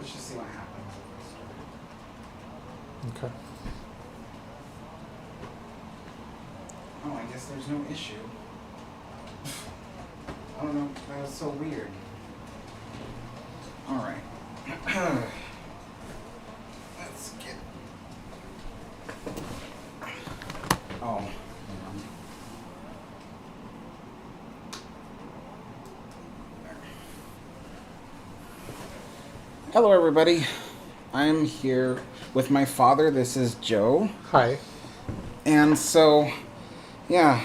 Let's just see what happens. Okay. Oh, I guess there's no issue. I don't know. That was so weird. All right. Let's get. Oh. Hang on. There. Hello, everybody. I'm here with my father. This is Joe. Hi. And so, yeah,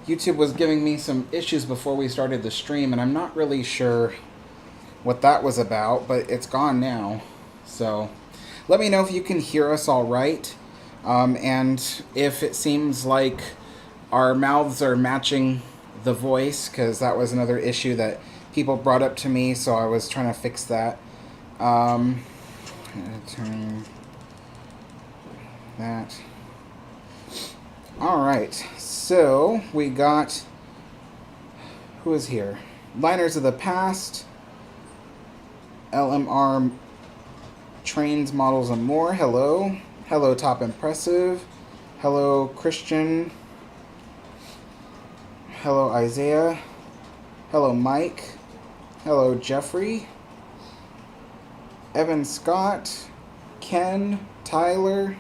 YouTube was giving me some issues before we started the stream, and I'm not really sure what that was about, but it's gone now. So let me know if you can hear us all right, and if it seems like our mouths are matching the voice, because that was another issue that people brought up to me, so I was trying to fix that. Turn that. All right, so we got, who is here? Liners of the Past, LMR Trains, Models, and More. Hello. Hello, Top Impressive. Hello, Christian. Hello, Isaiah. Hello, Mike. Hello, Jeffrey. Evan Scott. Ken. Tyler.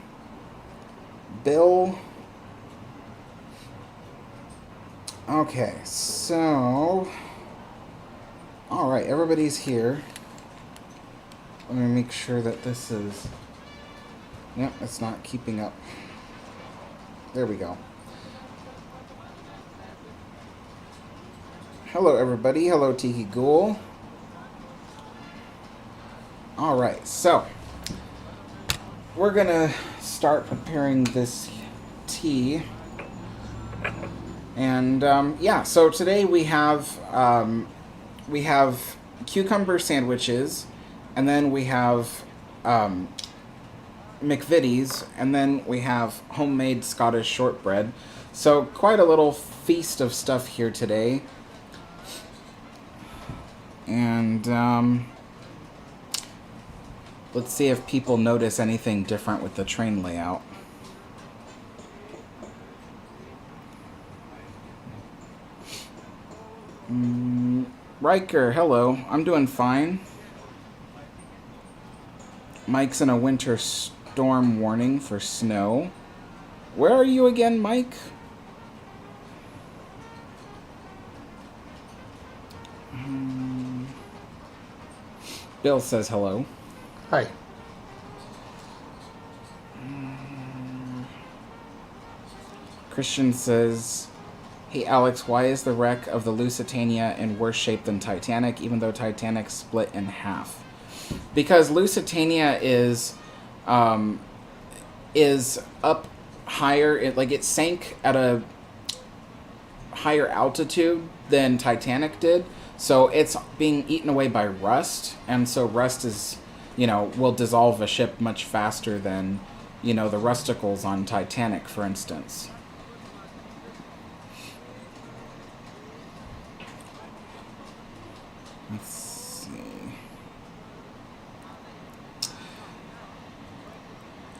Bill. Okay, so... Alright, everybody's here. Let me make sure that this is... Yep, it's not keeping up. There we go. Hello, everybody. Hello, Tiki Ghoul. Alright, so... We're gonna start preparing this tea. And, yeah, so today we have cucumber sandwiches, and then we have McVitie's, and then we have homemade Scottish shortbread. So quite a little feast of stuff here today. And let's see if people notice anything different with the train layout. Riker, hello. I'm doing fine. Mike's in a winter storm warning for snow. Where are you again, Mike? Bill says hello. Hi. Christian says, hey Alex, why is the wreck of the Lusitania in worse shape than Titanic, even though Titanic split in half? Because Lusitania is up higher. It sank at a higher altitude than Titanic did, so it's being eaten away by rust, and so rust is, will dissolve a ship much faster than, the rusticles on Titanic, for instance. Let's see.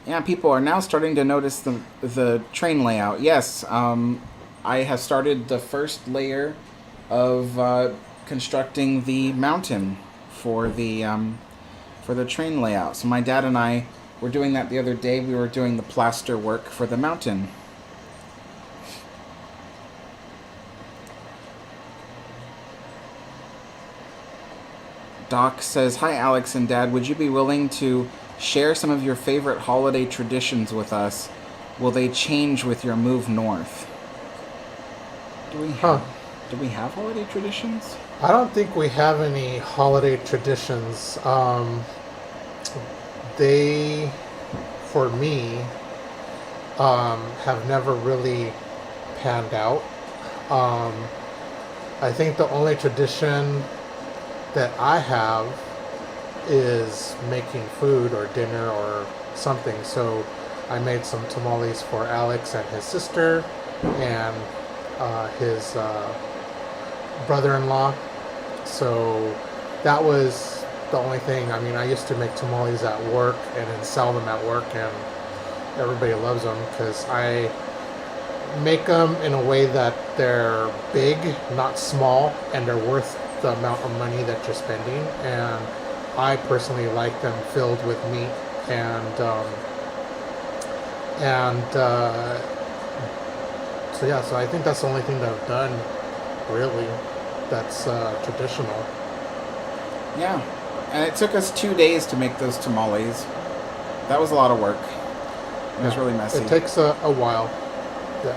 Yeah, people are now starting to notice the train layout. Yes, I have started the first layer of constructing the mountain for the train layout. So my dad and I were doing that the other day. We were doing the plaster work for the mountain. Doc says, hi Alex and Dad, would you be willing to share some of your favorite holiday traditions with us? Will they change with your move north? Do we have holiday traditions? I don't think we have any holiday traditions. They, for me, have never really panned out. I think the only tradition that I have is making food or dinner or something. So I made some tamales for Alex and his sister and his brother-in-law. So that was the only thing. I mean, I used to make tamales at work and then sell them at work, and everybody loves them because I make them in a way that they're big, not small, and they're worth the amount of money that you're spending. And I personally like them filled with meat so yeah, so I think that's the only thing that I've done, really, that's traditional. Yeah, and it took us 2 days to make those tamales. That was a lot of work. It was really messy. It takes a while. Yeah.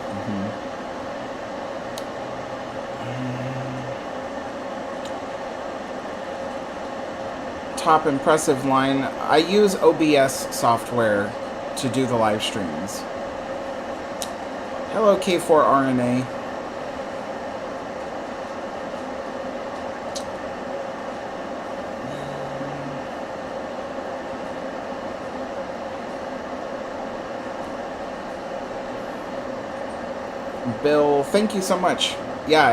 Top impressive line. I use OBS software to do the live streams. Hello, K4RNA. Bill, thank you so much. Yeah,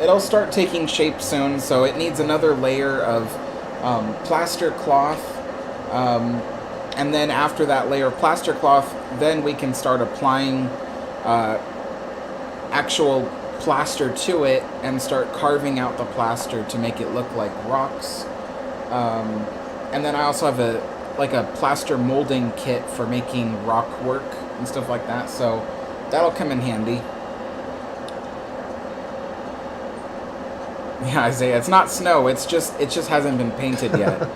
it'll start taking shape soon, so it needs another layer of plaster cloth, and then after that layer of plaster cloth, then we can start applying actual plaster to it and start carving out the plaster to make it look like rocks. And then I also have a plaster molding kit for making rock work and stuff like that, so that'll come in handy. Yeah, Isaiah, it's not snow. It just hasn't been painted yet.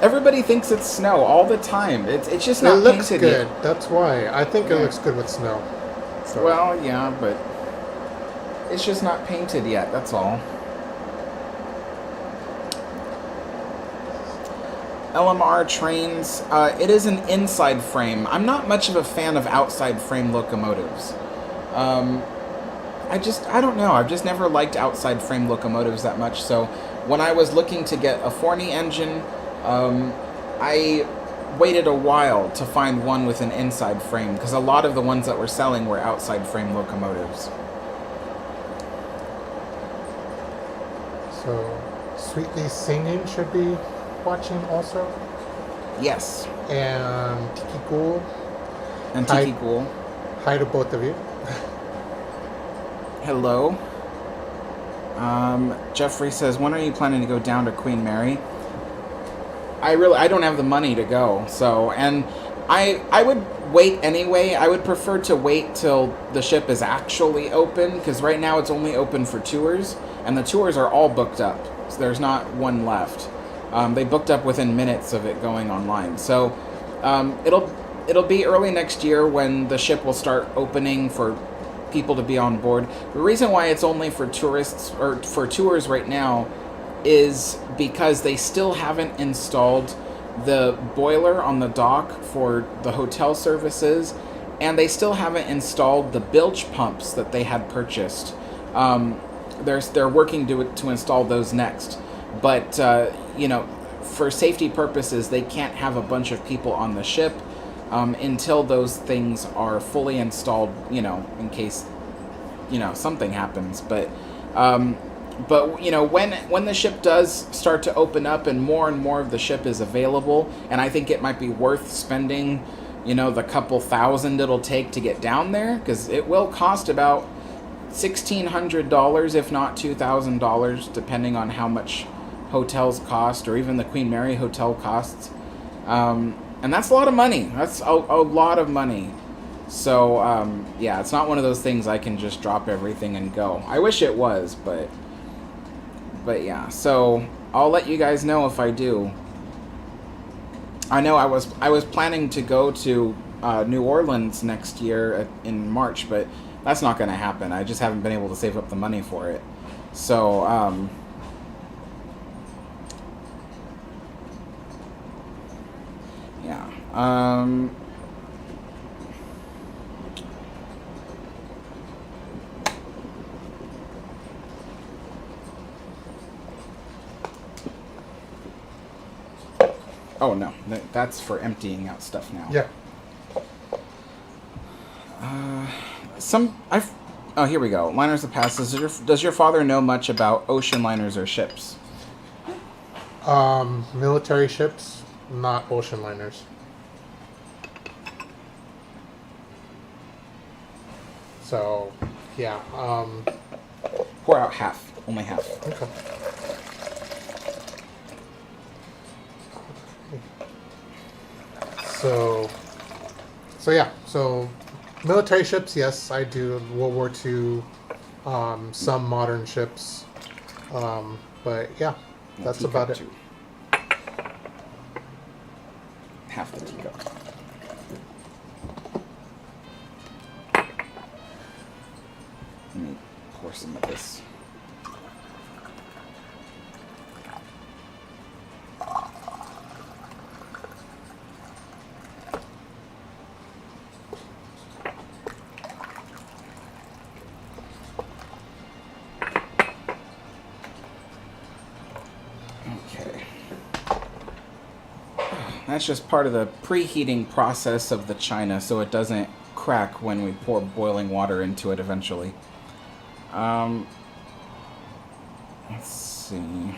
Everybody thinks it's snow all the time. It's just not painted yet. It looks good. That's why I think it looks good with snow. So. Well, yeah, but it's just not painted yet. That's all. LMR trains. It is an inside frame. I'm not much of a fan of outside frame locomotives. I don't know. I've just never liked outside frame locomotives that much. So when I was looking to get a Forney engine, I waited a while to find one with an inside frame because a lot of the ones that were selling were outside frame locomotives. So Sweetly Singing should be watching also. Yes. And Tiki Ghoul. And Tiki Ghoul. Hi to both of you. Hello. Jeffrey says, when are you planning to go down to Queen Mary? I don't have the money to go, so, and I would wait anyway. I would prefer to wait till the ship is actually open, because right now it's only open for tours, and the tours are all booked up, so there's not one left. They booked up within minutes of it going online, so it'll be early next year when the ship will start opening for people to be on board. The reason why it's only for tourists or for tours right now is because they still haven't installed the boiler on the dock for the hotel services, and they still haven't installed the bilge pumps that they had purchased. They're working to install those next, but for safety purposes, they can't have a bunch of people on the ship until those things are fully installed, in case, something happens. But when the ship does start to open up and more of the ship is available, and I think it might be worth spending, the couple thousand it'll take to get down there, because it will cost about $1,600, if not $2,000, depending on how much hotels cost, or even the Queen Mary hotel costs. And that's a lot of money. That's a lot of money. So, yeah, it's not one of those things I can just drop everything and go. I wish it was, but yeah. So, I'll let you guys know if I do. I know I was planning to go to New Orleans next year in March, but that's not going to happen. I just haven't been able to save up the money for it. So, yeah. Oh no, that's for emptying out stuff now. Yeah. Oh, here we go. Liners of past. Does your father know much about ocean liners or ships? Military ships, not ocean liners. So, yeah. Pour out half. Only half. Okay. So yeah. So, military ships, yes, I do. World War II, some modern ships, but yeah, that's about it. Too. Half the teacup. Let me pour some of this. That's just part of the preheating process of the china, so it doesn't crack when we pour boiling water into it eventually. Let's see.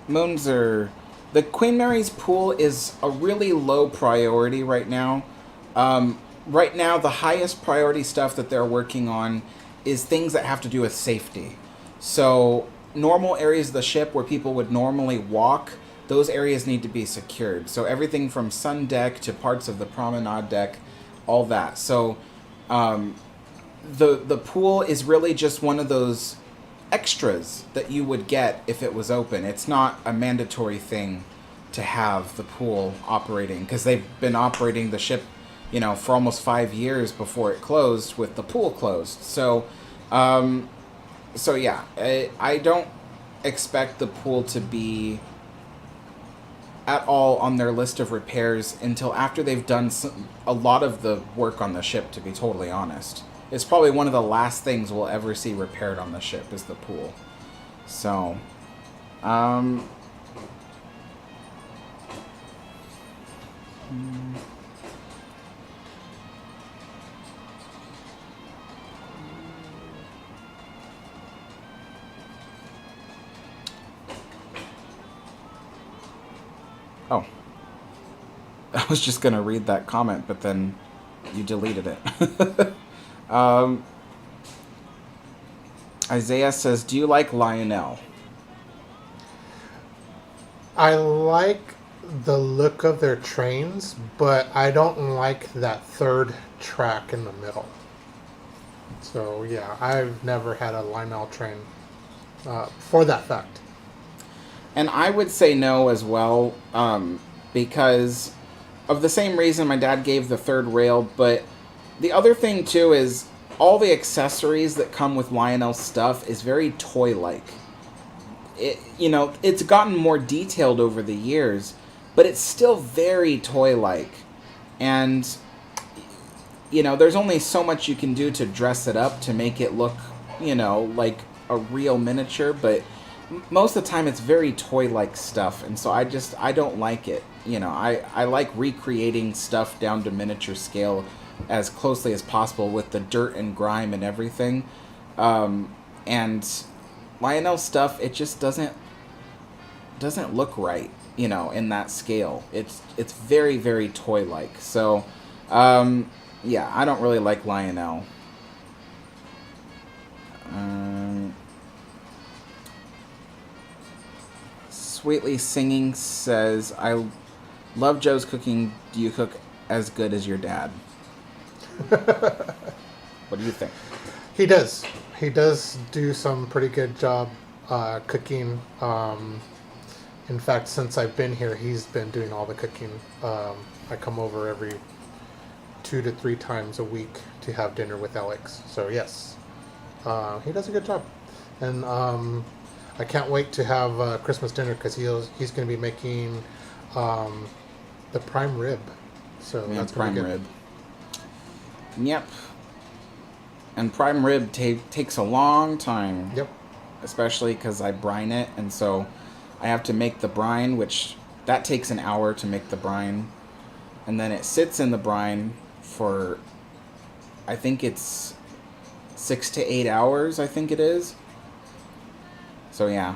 Moonzer. The Queen Mary's pool is a really low priority right now. Right now, the highest priority stuff that they're working on is things that have to do with safety. So normal areas of the ship where people would normally walk, those areas need to be secured. So everything from sun deck to parts of the promenade deck, all that. So the pool is really just one of those extras that you would get if it was open. It's not a mandatory thing to have the pool operating, because they've been operating the ship, you know, for almost 5 years before it closed with the pool closed. So yeah, I don't expect the pool to be at all on their list of repairs until after they've done a lot of the work on the ship, to be totally honest. It's probably one of the last things we'll ever see repaired on the ship is the pool. So, oh. I was just going to read that comment, but then you deleted it. Isaiah says, do you like Lionel? I like the look of their trains, but I don't like that third track in the middle. So yeah, I've never had a Lionel train for that fact. And I would say no as well, because of the same reason my dad gave the third rail. But the other thing too is all the accessories that come with Lionel stuff is very toy-like. It's gotten more detailed over the years, but it's still very toy-like. And, there's only so much you can do to dress it up to make it look, like a real miniature. But most of the time it's very toy-like stuff. And so I don't like it. I like recreating stuff down to miniature scale as closely as possible with the dirt and grime and everything. And Lionel stuff, it just doesn't look right, in that scale. It's very, very toy-like. So, yeah, I don't really like Lionel. Sweetly Singing says, I love Joe's cooking. Do you cook as good as your dad? What do you think? He does. He does do some pretty good job cooking. In fact, since I've been here, he's been doing all the cooking. I come over every 2 to 3 times a week to have dinner with Alex. So yes, he does a good job. And I can't wait to have Christmas dinner because he's going to be making the prime rib. So that's prime good. Rib. Yep. And prime rib takes a long time. Yep. Especially because I brine it, and so I have to make the brine, which that takes an hour to make the brine, and then it sits in the brine for, I think it's 6 to 8 hours. I think it is, So yeah.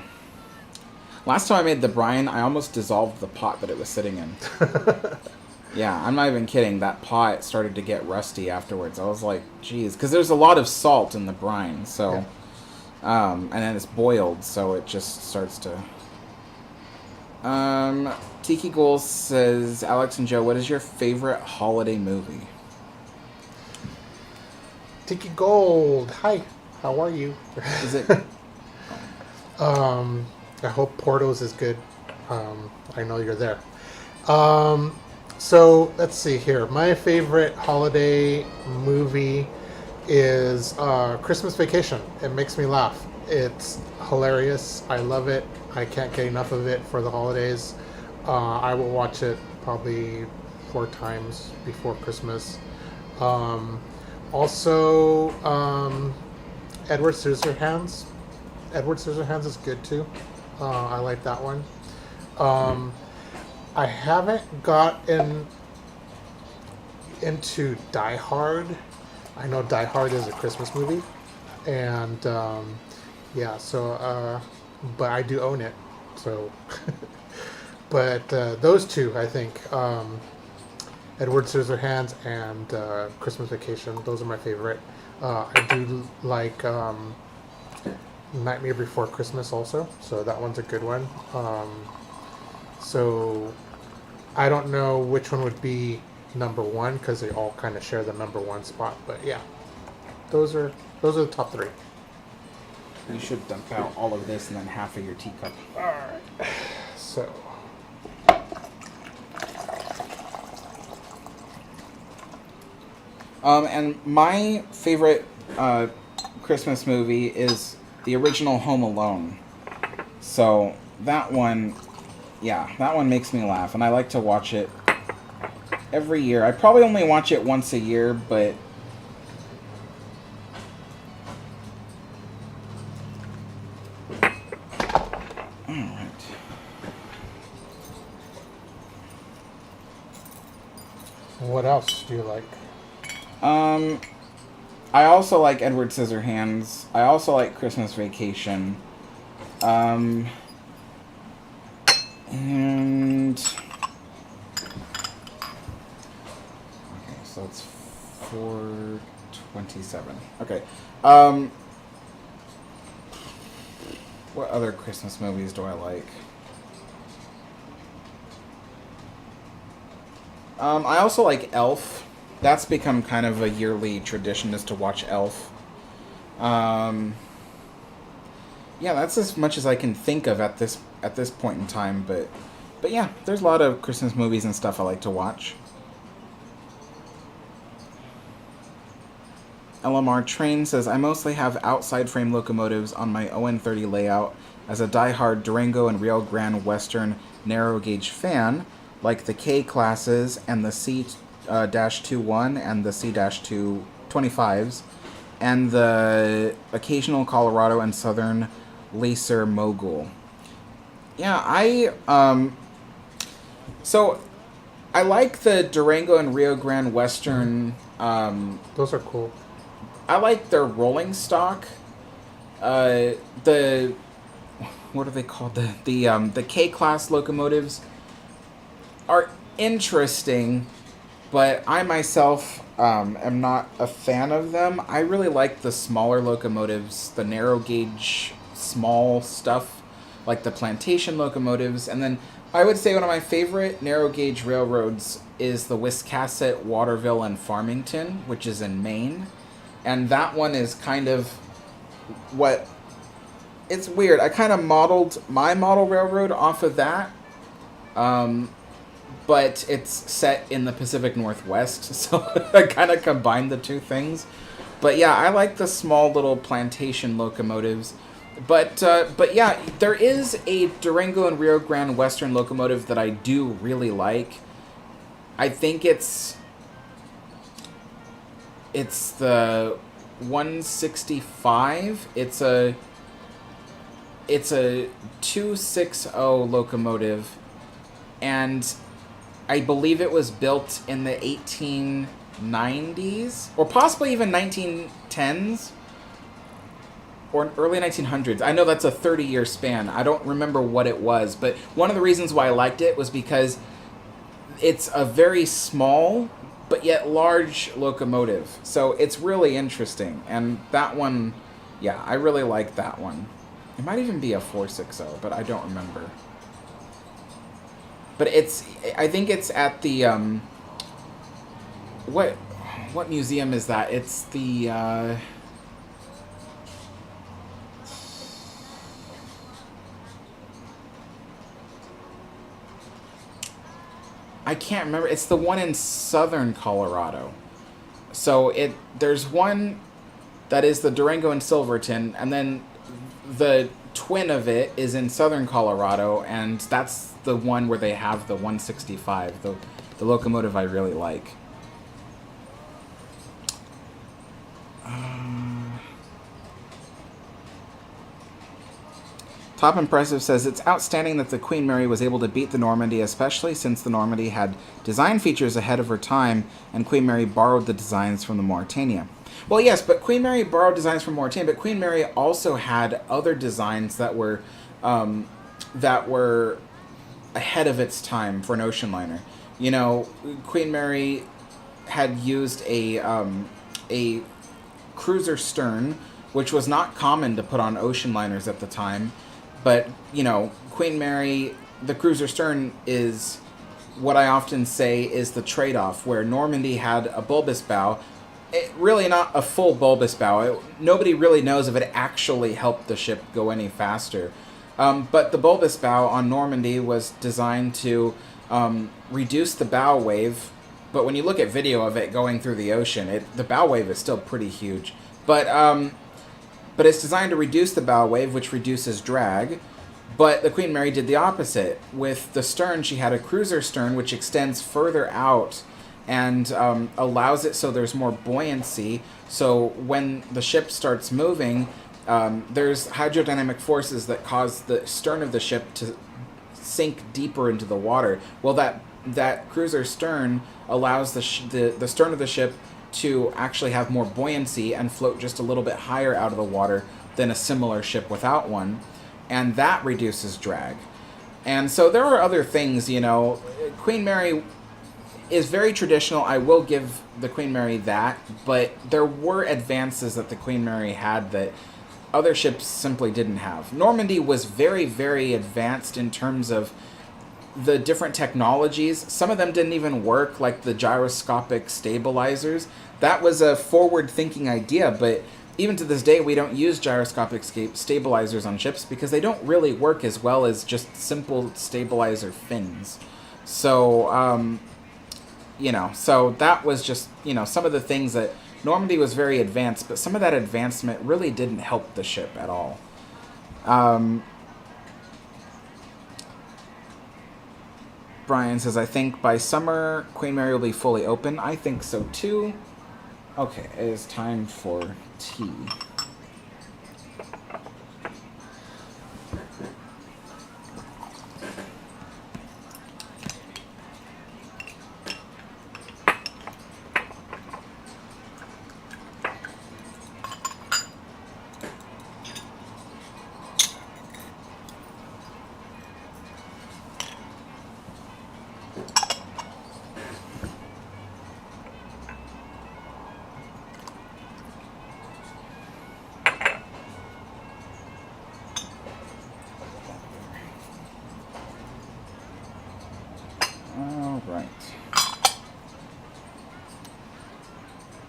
Last time I made the brine, I almost dissolved the pot that it was sitting in. Yeah, I'm not even kidding. That pot started to get rusty afterwards. I was like, geez, because there's a lot of salt in the brine, so, and then it's boiled, so it just starts to. Tiki Ghoul says, Alex and Joe, what is your favorite holiday movie? Tiki Gold, hi, how are you? Is it? I hope Portos is good. I know you're there. So let's see here. My favorite holiday movie is Christmas Vacation. It makes me laugh. It's hilarious. I love it. I can't get enough of it for the holidays. I will watch it probably 4 times before Christmas. Also, Edward Scissorhands. Edward Scissorhands is good too. I like that one. I haven't gotten into Die Hard. I know Die Hard is a Christmas movie, and yeah, so but I do own it. So, but those two, I think, Edward Scissorhands and Christmas Vacation. Those are my favorite. I do like Nightmare Before Christmas also, so that one's a good one. So I don't know which one would be number one because they all kind of share the number one spot. But yeah, those are the top 3. You should dump out all of this and then half of your teacup. All right. So. And my favorite Christmas movie is the original Home Alone. So that one, yeah, that one makes me laugh, and I like to watch it every year. I probably only watch it once a year, but alright. What else do you like? I also like Edward Scissorhands. I also like Christmas Vacation. And okay, so it's 4:27. Okay. What other Christmas movies do I like? I also like Elf. That's become kind of a yearly tradition, is to watch Elf. Yeah, that's as much as I can think of at this point in time. But yeah, there's a lot of Christmas movies and stuff I like to watch. LMR Train says, I mostly have outside frame locomotives on my ON30 layout. As a die-hard Durango and Rio Grande Western narrow gauge fan, like the K classes and the C-21 and the C-225s, and the occasional Colorado and Southern Lacer Mogul. Yeah, so I like the Durango and Rio Grande Western. Those are cool. I like their rolling stock. The what are they called? The K-class locomotives are interesting, but I myself am not a fan of them. I really like the smaller locomotives, the narrow gauge, small stuff, like the plantation locomotives. And then I would say one of my favorite narrow gauge railroads is the Wiscasset, Waterville, and Farmington, which is in Maine. And that one is kind of what... It's weird. I kind of modeled my model railroad off of that. But it's set in the Pacific Northwest, so I kind of combined the two things. But yeah, I like the small little plantation locomotives. But yeah, there is a Durango and Rio Grande Western locomotive that I do really like. I think it's the 165. It's a 260 locomotive, and I believe it was built in the 1890s, or possibly even 1910s. or early 1900s. I know that's a 30-year span. I don't remember what it was, but one of the reasons why I liked it was because it's a very small but yet large locomotive. So it's really interesting. And that one, yeah, I really like that one. It might even be a 460, but I don't remember. But I think it's at the, what museum is that? It's the, I can't remember. It's the one in southern Colorado. So there's one that is the Durango and Silverton, and then the twin of it is in southern Colorado, and that's the one where they have the 165, the locomotive I really like. Top Impressive says, it's outstanding that the Queen Mary was able to beat the Normandy, especially since the Normandy had design features ahead of her time, and Queen Mary borrowed the designs from the Mauretania. Well, yes, but Queen Mary borrowed designs from Mauretania, but Queen Mary also had other designs that were ahead of its time for an ocean liner. You know, Queen Mary had used a cruiser stern, which was not common to put on ocean liners at the time. But, you know, Queen Mary, the cruiser stern is what I often say is the trade-off, where Normandy had a bulbous bow. Really not a full bulbous bow. Nobody really knows if it actually helped the ship go any faster. But the bulbous bow on Normandy was designed to reduce the bow wave. But when you look at video of it going through the ocean, the bow wave is still pretty huge. But it's designed to reduce the bow wave, which reduces drag. But the Queen Mary did the opposite. With the stern, she had a cruiser stern, which extends further out and allows it so there's more buoyancy. So when the ship starts moving, there's hydrodynamic forces that cause the stern of the ship to sink deeper into the water. Well, that cruiser stern allows the stern of the ship to actually have more buoyancy and float just a little bit higher out of the water than a similar ship without one, and that reduces drag. And so there are other things, you know. Queen Mary is very traditional. I will give the Queen Mary that, but there were advances that the Queen Mary had that other ships simply didn't have. Normandy was very, very advanced in terms of the different technologies. Some of them didn't even work, like the gyroscopic stabilizers. That was a forward-thinking idea, but even to this day, we don't use gyroscopic stabilizers on ships because they don't really work as well as just simple stabilizer fins. So, you know, so that was just, you know, some of the things that Normandy was very advanced, but some of that advancement really didn't help the ship at all. Brian says, I think by summer, Queen Mary will be fully open. I think so too. Okay, it is time for tea.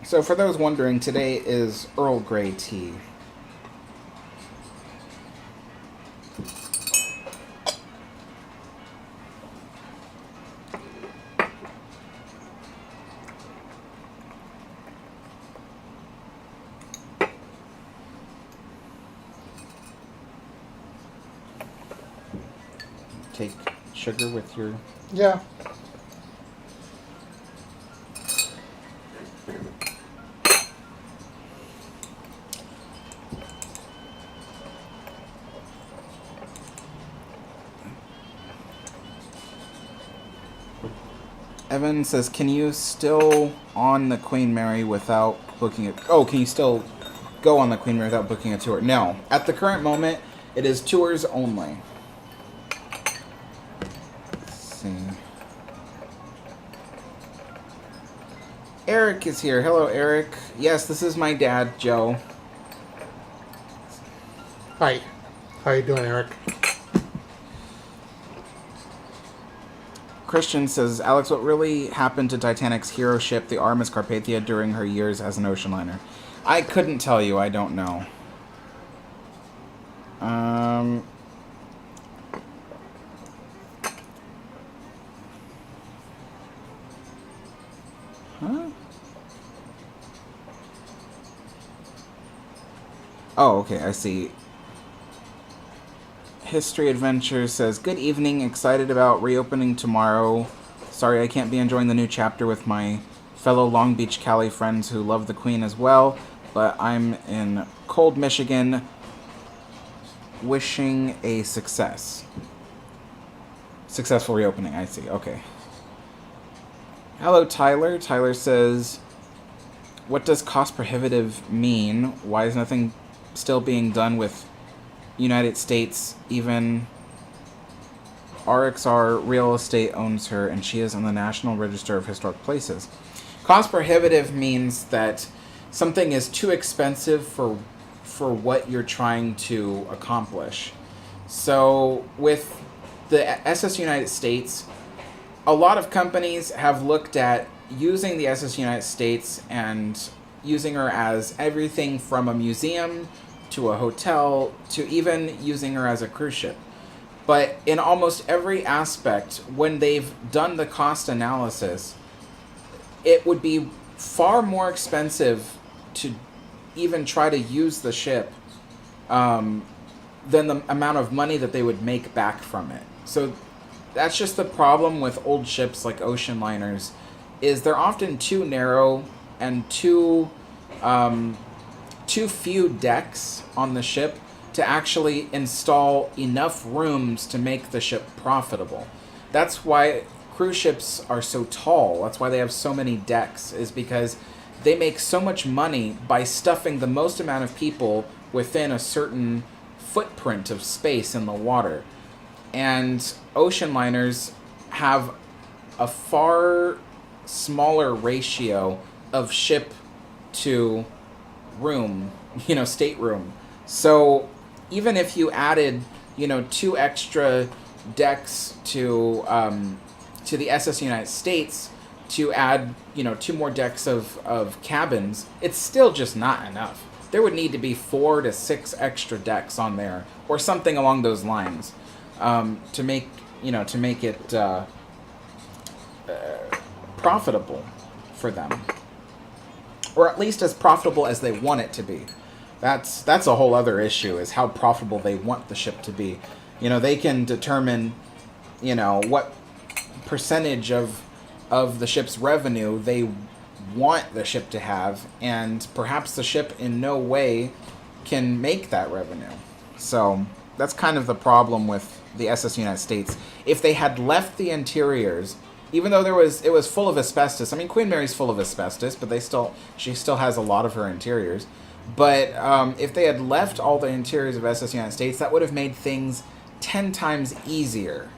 So for those wondering, today is Earl Grey tea. Take sugar with your... Yeah. Evan says, can you still on the Queen Mary without looking at... Oh, can you still go on the Queen Mary without booking a tour. No. At the current moment, it is tours only. Let's see. Eric is here. Hello, Eric. Yes, this is my dad, Joe. Hi. How you doing, Eric? Christian says, Alex, what really happened to Titanic's hero ship, the RMS Carpathia, during her years as an ocean liner? I couldn't tell you. I don't know. Huh? Oh, okay, I see. History Adventure says, good evening, excited about reopening tomorrow. Sorry I can't be enjoying the new chapter with my fellow Long Beach, Cali friends who love the Queen as well, but I'm in cold Michigan wishing a success. Successful reopening, I see, okay. Hello, Tyler. Tyler says, what does cost prohibitive mean? Why is nothing still being done with United States? Even RXR Real Estate owns her, and she is on the National Register of Historic Places. Cost prohibitive means that something is too expensive for what you're trying to accomplish. So with the SS United States, a lot of companies have looked at using the SS United States and using her as everything from a museum to a hotel to even using her as a cruise ship. But in almost every aspect, when they've done the cost analysis, it would be far more expensive to even try to use the ship than the amount of money that they would make back from it. So that's just the problem with old ships like ocean liners, is they're often too narrow and too few decks on the ship to actually install enough rooms to make the ship profitable. That's why cruise ships are so tall. That's why they have so many decks, is because they make so much money by stuffing the most amount of people within a certain footprint of space in the water. And ocean liners have a far smaller ratio of ship to room, stateroom. So even if you added, 2 extra decks to the SS United States to add, 2 more decks of cabins, it's still just not enough. There would need to be 4 to 6 extra decks on there, or something along those lines, to make it profitable for them, or at least as profitable as they want it to be. That's a whole other issue, is how profitable they want the ship to be. They can determine, what percentage of the ship's revenue they want the ship to have, and perhaps the ship in no way can make that revenue. So that's kind of the problem with the SS United States. If they had left the interiors, even though it was full of asbestos. I mean, Queen Mary's full of asbestos, but she still has a lot of her interiors. But if they had left all the interiors of SS United States, that would have made things 10 times easier.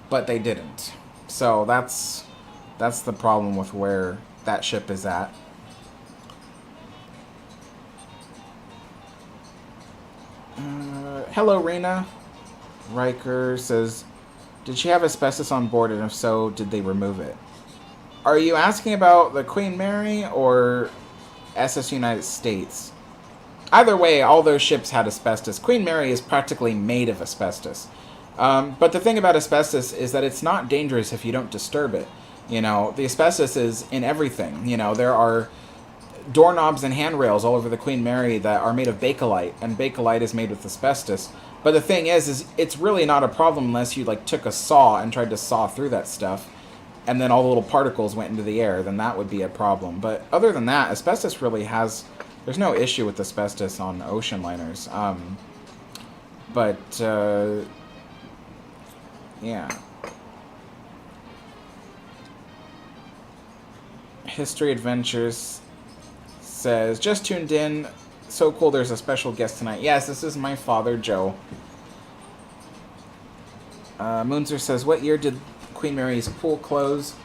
But they didn't. So that's the problem with where that ship is at. Hello, Rena. Riker says, did she have asbestos on board, and if so, did they remove it? Are you asking about the Queen Mary or SS United States? Either way, all those ships had asbestos. Queen Mary is practically made of asbestos. But the thing about asbestos is that it's not dangerous if you don't disturb it. The asbestos is in everything. There are doorknobs and handrails all over the Queen Mary that are made of bakelite, and bakelite is made with asbestos. But the thing is it's really not a problem unless you took a saw and tried to saw through that stuff, and then all the little particles went into the air. Then that would be a problem. But other than that, asbestos really there's no issue with asbestos on ocean liners. Yeah. History Adventures says, just tuned in. So cool, there's a special guest tonight. Yes, this is my father, Joe. Moonzer says, what year did Queen Mary's pool close?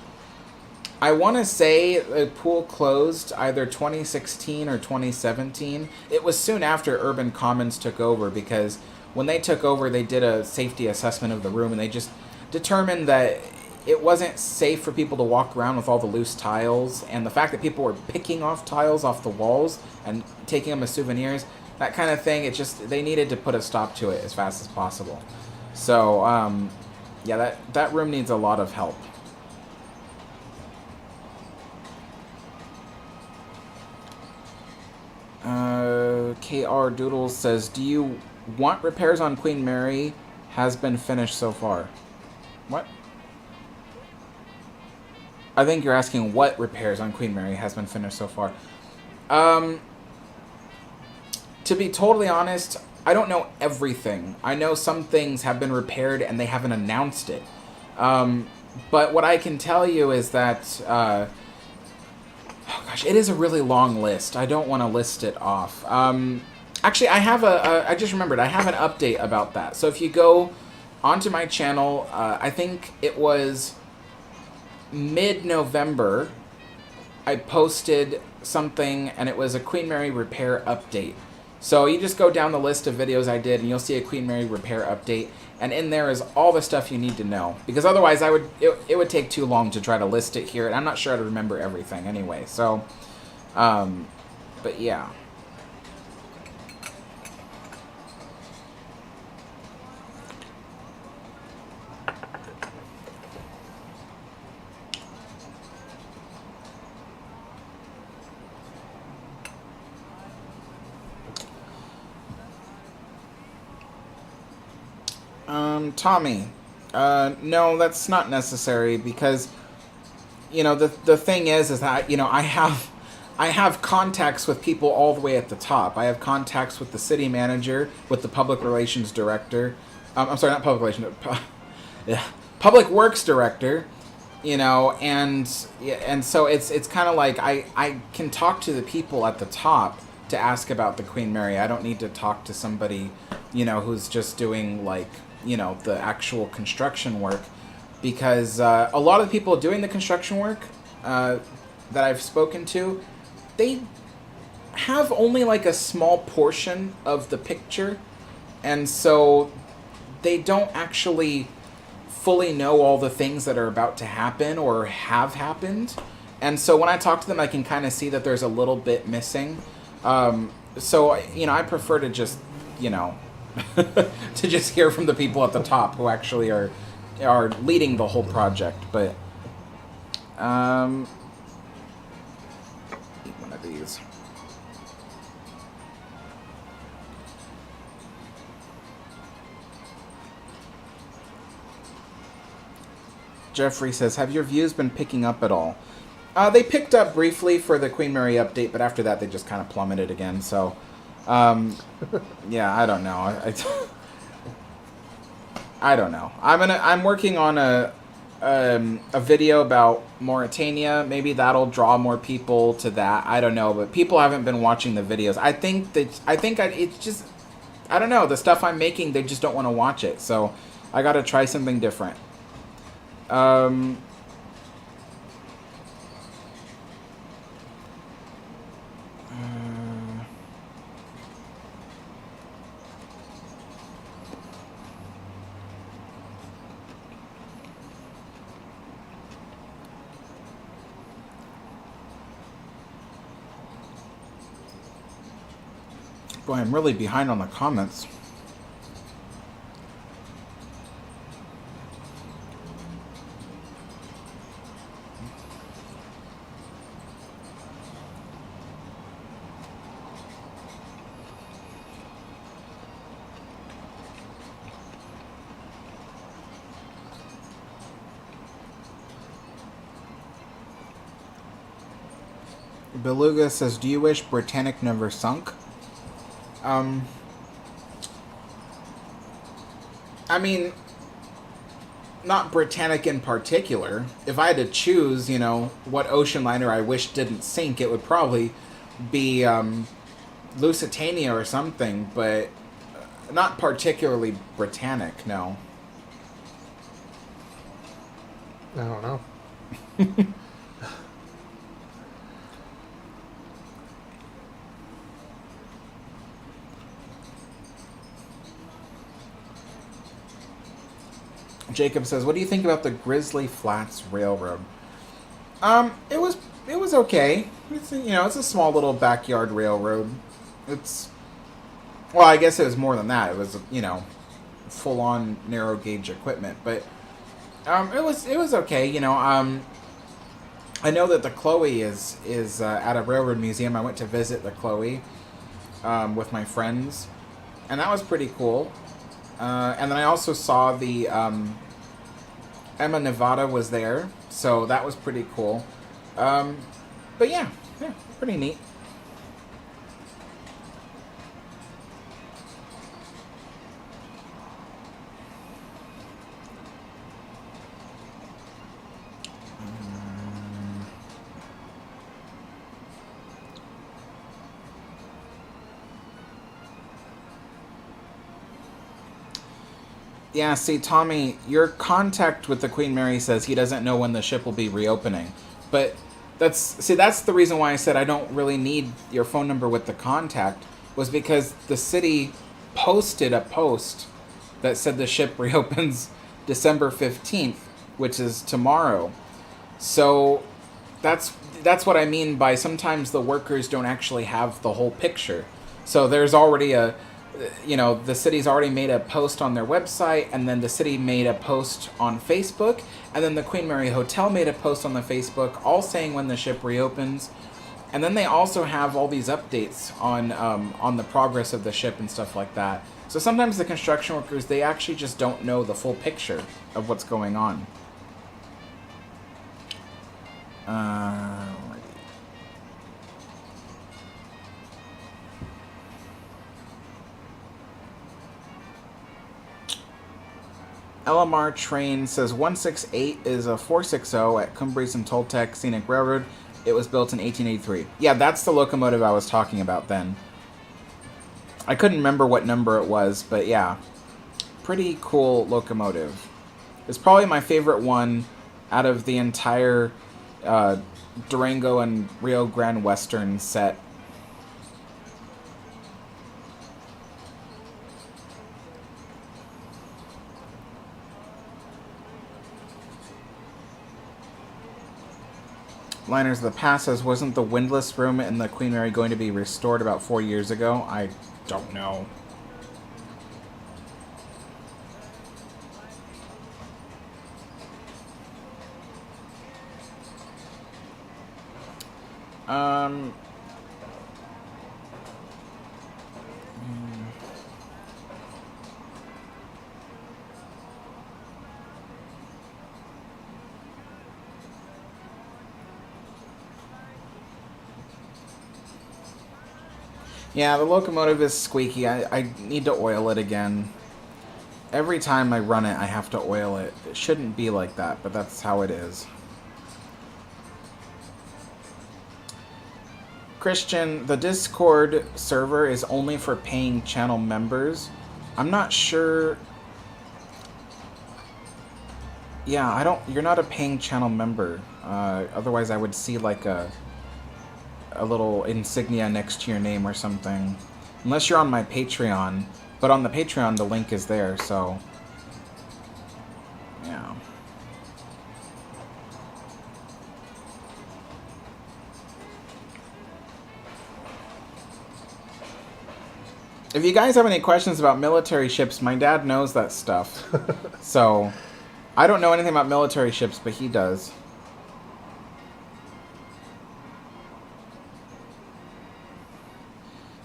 I want to say the pool closed either 2016 or 2017. It was soon after Urban Commons took over, because when they took over, they did a safety assessment of the room, and they just determined that it wasn't safe for people to walk around with all the loose tiles, and the fact that people were picking off tiles off the walls and taking them as souvenirs, that kind of thing, they needed to put a stop to it as fast as possible. So, yeah, that room needs a lot of help. KR Doodles says, do you want repairs on Queen Mary? Has been finished so far. What? I think you're asking what repairs on Queen Mary has been finished so far. To be totally honest, I don't know everything. I know some things have been repaired and they haven't announced it. But what I can tell you is that, oh gosh, it is a really long list. I don't want to list it off. Actually, I have I just remembered, I have an update about that. So if you go onto my channel, I think it was mid-November, I posted something, and it was a Queen Mary repair update. So you just go down the list of videos I did, and you'll see a Queen Mary repair update, and in there is all the stuff you need to know. Because otherwise, it would take too long to try to list it here, and I'm not sure I'd remember everything anyway. So, but yeah. Tommy, no, that's not necessary, because, you know, the thing is that, you know, I have contacts with people all the way at the top. I have contacts with the city manager, with the public relations director. I'm sorry, not public relations, yeah, public works director, you know, and so it's kind of like I can talk to the people at the top to ask about the Queen Mary. I don't need to talk to somebody, you know, who's just doing, like, you know, the actual construction work, because a lot of the people doing the construction work that I've spoken to, they have only like a small portion of the picture, and so they don't actually fully know all the things that are about to happen or have happened. And so when I talk to them, I can kind of see that there's a little bit missing. So, you know, I prefer to just, you know, to just hear from the people at the top who actually are leading the whole project. But eat one of these. Jeffrey says, have your views been picking up at all? They picked up briefly for the Queen Mary update, but after that they just kind of plummeted again. So yeah, I don't know. I don't know. I'm working on a video about Mauretania. Maybe that'll draw more people to that. I don't know, but people haven't been watching the videos. I think it's just, I don't know. The stuff I'm making, they just don't want to watch it. So I got to try something different. Boy, I'm really behind on the comments. Beluga says, do you wish Britannic never sunk? I mean, not Britannic in particular. If I had to choose, you know, what ocean liner I wish didn't sink, it would probably be Lusitania or something, but not particularly Britannic, no. I don't know. Jacob says, "What do you think about the Grizzly Flats Railroad?" It was okay. It's it's a small little backyard railroad. It's well, I guess it was more than that. It was full on narrow gauge equipment, but it was okay. I know that the Chloe is at a railroad museum. I went to visit the Chloe with my friends, and that was pretty cool. And then I also saw the Emma Nevada was there, so that was pretty cool. But yeah, pretty neat. Yeah, see, Tommy, your contact with the Queen Mary says he doesn't know when the ship will be reopening. But that's the reason why I said I don't really need your phone number with the contact, was because the city posted a post that said the ship reopens December 15th, which is tomorrow. So that's what I mean by sometimes the workers don't actually have the whole picture. So there's already the city's already made a post on their website, and then the city made a post on Facebook, and then the Queen Mary Hotel made a post on the Facebook, all saying when the ship reopens. And then they also have all these updates on the progress of the ship and stuff like that. So sometimes the construction workers, they actually just don't know the full picture of what's going on. LMR Train says 168 is a 460 at Cumbres and Toltec Scenic Railroad. It was built in 1883. Yeah, that's the locomotive I was talking about then. I couldn't remember what number it was, but yeah. Pretty cool locomotive. It's probably my favorite one out of the entire Durango and Rio Grande Western set. Liners of the Past says, wasn't the windlass room in the Queen Mary going to be restored about 4 years ago? I don't know. Yeah, the locomotive is squeaky. I need to oil it again. Every time I run it, I have to oil it. It shouldn't be like that, but that's how it is. Christian, the Discord server is only for paying channel members. I'm not sure. Yeah, you're not a paying channel member. Otherwise I would see like a little insignia next to your name or something. Unless you're on my Patreon. But on the Patreon, the link is there, so... yeah. If you guys have any questions about military ships, my dad knows that stuff. So, I don't know anything about military ships, but he does.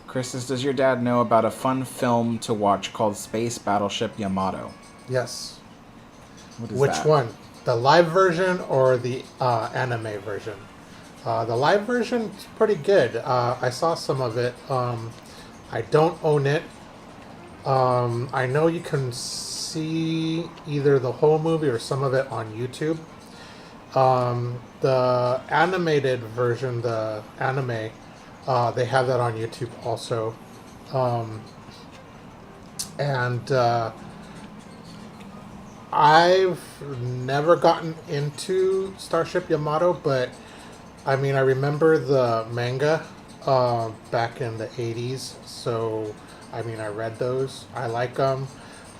Chris says, does your dad know about a fun film to watch called Space Battleship Yamato? Yes. What is Which that? one? The live version or the anime version? The live version is pretty good. I saw some of it. I don't own it. I know you can see either the whole movie or some of it on YouTube. The animated version, the anime, They have that on YouTube also. And I've never gotten into Starship Yamato, but I mean, I remember the manga back in the 80s, so I mean, I read those. I like them.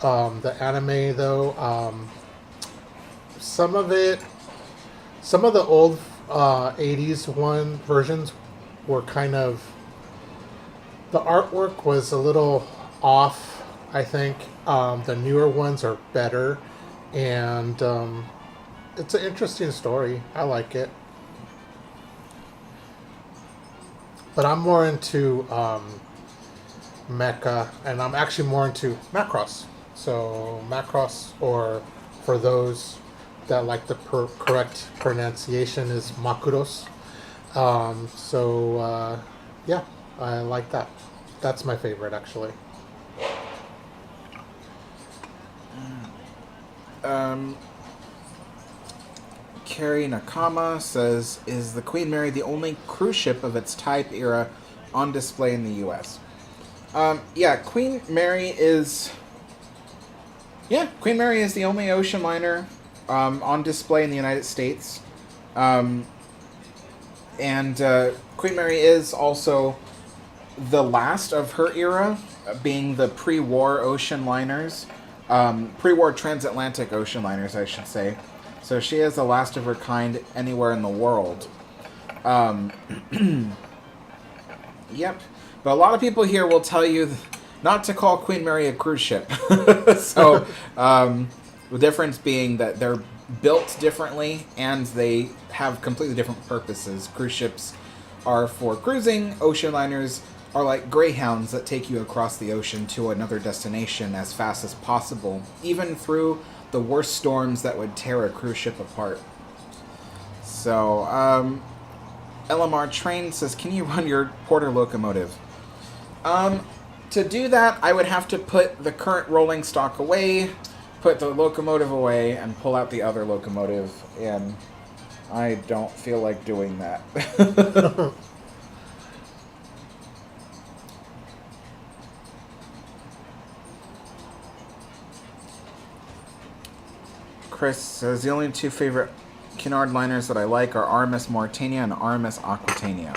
The anime, though, some of it, some of the old 80s one versions were kind of, the artwork was a little off, I think. The newer ones are better, and it's an interesting story. I like it. But I'm more into mecha, and I'm actually more into Macross. So Macross, or for those that like the correct pronunciation, is Makuros. Yeah, I like that. That's my favorite, actually. Carrie Nakama says, is the Queen Mary the only cruise ship of its type era on display in the U.S.? Yeah, Queen Mary is the only ocean liner on display in the United States. And Queen Mary is also the last of her era, being the pre-war ocean liners. Pre-war transatlantic ocean liners, I should say. So she is the last of her kind anywhere in the world. Yep. But a lot of people here will tell you not to call Queen Mary a cruise ship. So, the difference being that they're built differently and they have completely different purposes. Cruise ships are for cruising. Ocean liners are like greyhounds that take you across the ocean to another destination as fast as possible, even through the worst storms that would tear a cruise ship apart. So, LMR Train says, can you run your Porter locomotive? To do that, I would have to put the current rolling stock away, put the locomotive away, and pull out the other locomotive, and I don't feel like doing that. Chris says, the only two favorite Cunard liners that I like are RMS Mauretania and RMS Aquitania.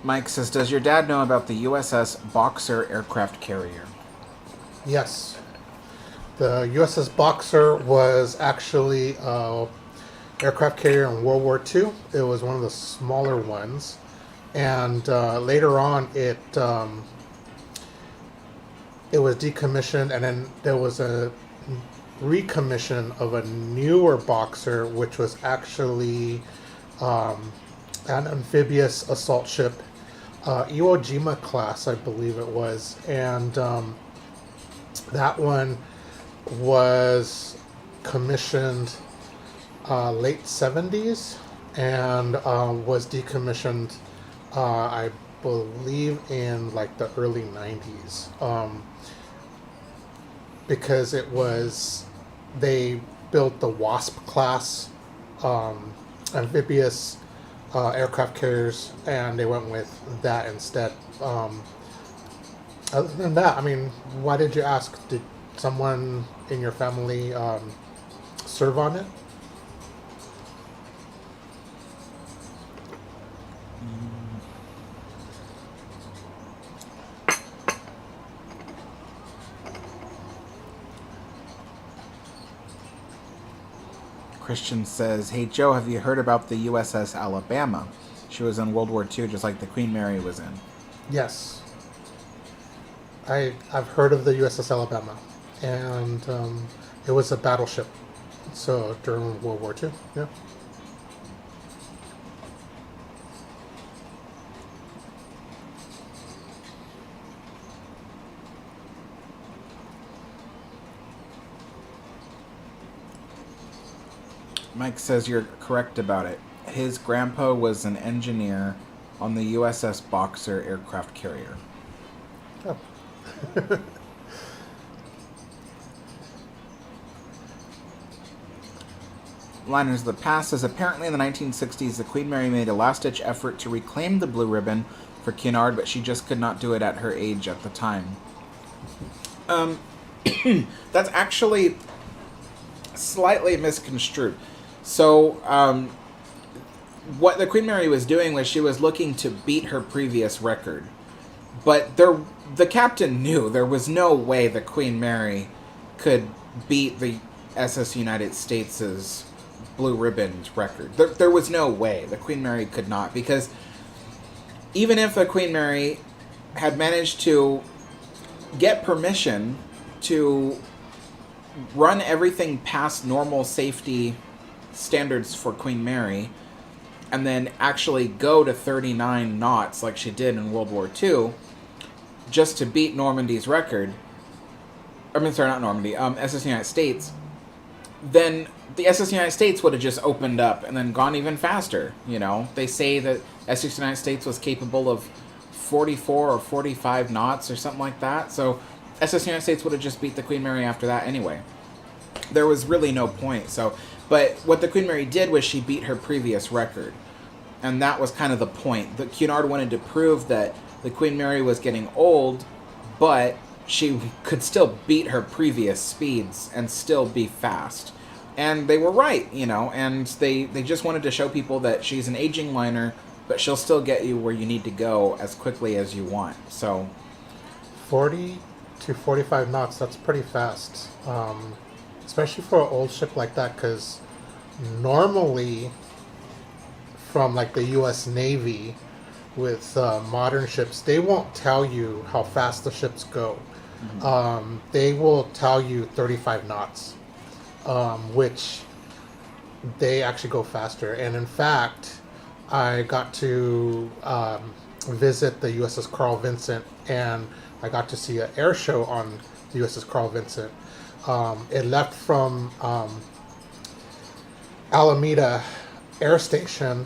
Mike says, does your dad know about the USS Boxer aircraft carrier? Yes. The USS Boxer was actually an aircraft carrier in World War II. It was one of the smaller ones. And later on, it was decommissioned, and then there was a recommission of a newer Boxer, which was actually an amphibious assault ship, Iwo Jima class, I believe it was. And that one was commissioned late 70s and was decommissioned, I believe, in like the early 90s, because they built the Wasp class amphibious aircraft carriers, and they went with that instead. Other than that, I mean, why did you ask? Did someone in your family serve on it? Christian says, hey Joe, have you heard about the USS Alabama? She was in World War II just like the Queen Mary was in. Yes. I've heard of the USS Alabama, and it was a battleship, so during World War II, yeah. Mike says you're correct about it. His grandpa was an engineer on the USS Boxer aircraft carrier. Oh. Liners of the Past says apparently in the 1960s, the Queen Mary made a last-ditch effort to reclaim the blue ribbon for Cunard, but she just could not do it at her age at the time. That's actually slightly misconstrued. So, what the Queen Mary was doing was she was looking to beat her previous record. But the captain knew there was no way the Queen Mary could beat the SS United States' blue ribbons record. There was no way the Queen Mary could not, because even if the Queen Mary had managed to get permission to run everything past normal safety standards for Queen Mary and then actually go to 39 knots like she did in World War II just to beat Normandy's record, not Normandy, SS United States, then the SS United States would have just opened up and then gone even faster, you know. They say that SS United States was capable of 44 or 45 knots or something like that, so SS United States would have just beat the Queen Mary after that anyway. There was really no point, so... But what the Queen Mary did was she beat her previous record, and that was kind of the point. The Cunard wanted to prove that the Queen Mary was getting old, but she could still beat her previous speeds and still be fast. And they were right, you know, and they just wanted to show people that she's an aging liner, but she'll still get you where you need to go as quickly as you want. So 40 to 45 knots, that's pretty fast. Especially for an old ship like that, because normally from like the U.S. Navy with modern ships, they won't tell you how fast the ships go. Mm-hmm. They will tell you 35 knots, which they actually go faster. And in fact, I got to visit the USS Carl Vinson, and I got to see an air show on the USS Carl Vinson. It left from Alameda Air Station,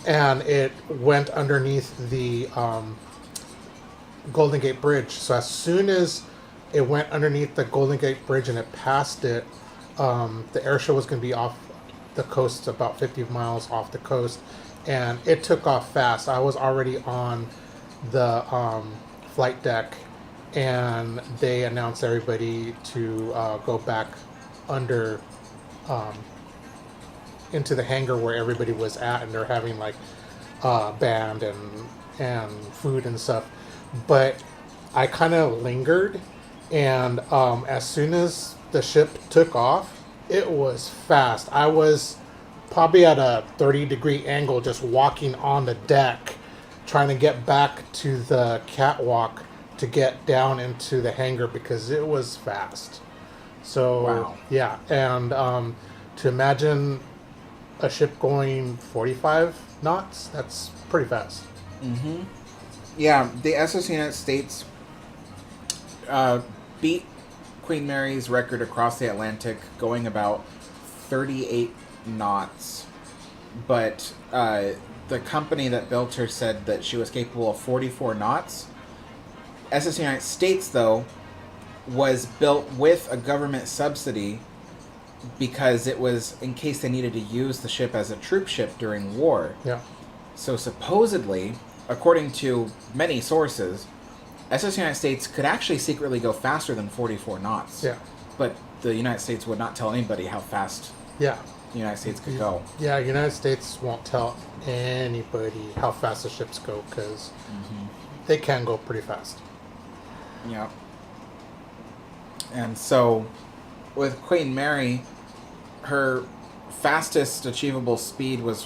and it went underneath the Golden Gate Bridge. So as soon as it went underneath the Golden Gate Bridge and it passed it, the air show was going to be off the coast, about 50 miles off the coast, and it took off fast. I was already on the flight deck, and they announced everybody to go back under into the hangar where everybody was at, and they're having like band and food and stuff. But I kind of lingered, and as soon as the ship took off, it was fast. I was probably at a 30-degree angle just walking on the deck, trying to get back to the catwalk to get down into the hangar because it was fast. So, wow. Yeah, and to imagine a ship going 45 knots, that's pretty fast. Mm-hmm. Yeah, the SS United States beat Queen Mary's record across the Atlantic going about 38 knots, but the company that built her said that she was capable of 44 knots. SS United States, though, was built with a government subsidy because it was in case they needed to use the ship as a troop ship during war. Yeah. So supposedly, according to many sources, SS United States could actually secretly go faster than 44 knots. Yeah. But the United States would not tell anybody how fast the United States could go. Yeah, United States won't tell anybody how fast the ships go because they can go pretty fast. Yeah. And so, with Queen Mary, her fastest achievable speed was,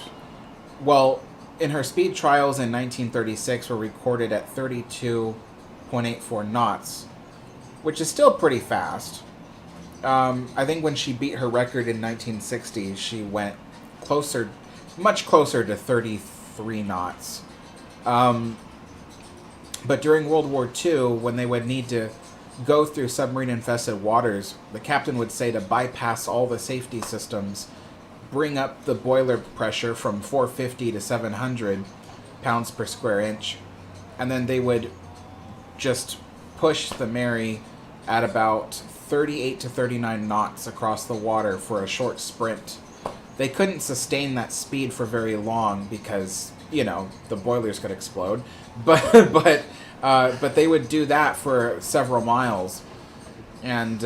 well, in her speed trials in 1936 were recorded at 32.84 knots, which is still pretty fast. I think when she beat her record in 1960, she went much closer to 33 knots. But during World War II, when they would need to go through submarine-infested waters, the captain would say to bypass all the safety systems, bring up the boiler pressure from 450 to 700 pounds per square inch, and then they would just push the Mary at about 38 to 39 knots across the water for a short sprint. They couldn't sustain that speed for very long because, the boilers could explode. But they would do that for several miles, and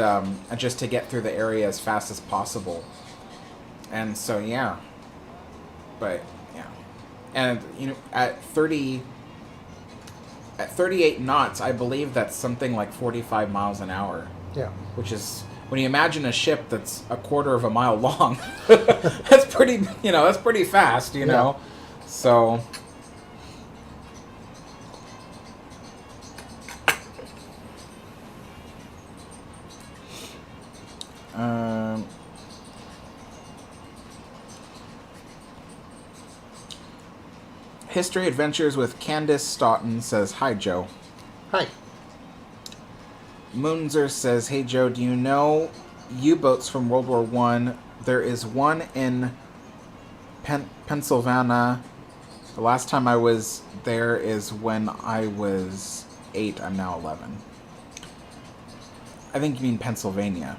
just to get through the area as fast as possible. And so, yeah. But, yeah. And, at 38 knots, I believe that's something like 45 miles an hour. Yeah. Which is, when you imagine a ship that's a quarter of a mile long, that's pretty fast, Yeah. So, History Adventures with Candace Stoughton says, "Hi, Joe." Hi. Moonzer says, "Hey, Joe, do you know U-boats from World War One? There is one in Pennsylvania. The last time I was there is when I was 8. I'm now 11. I think you mean Pennsylvania.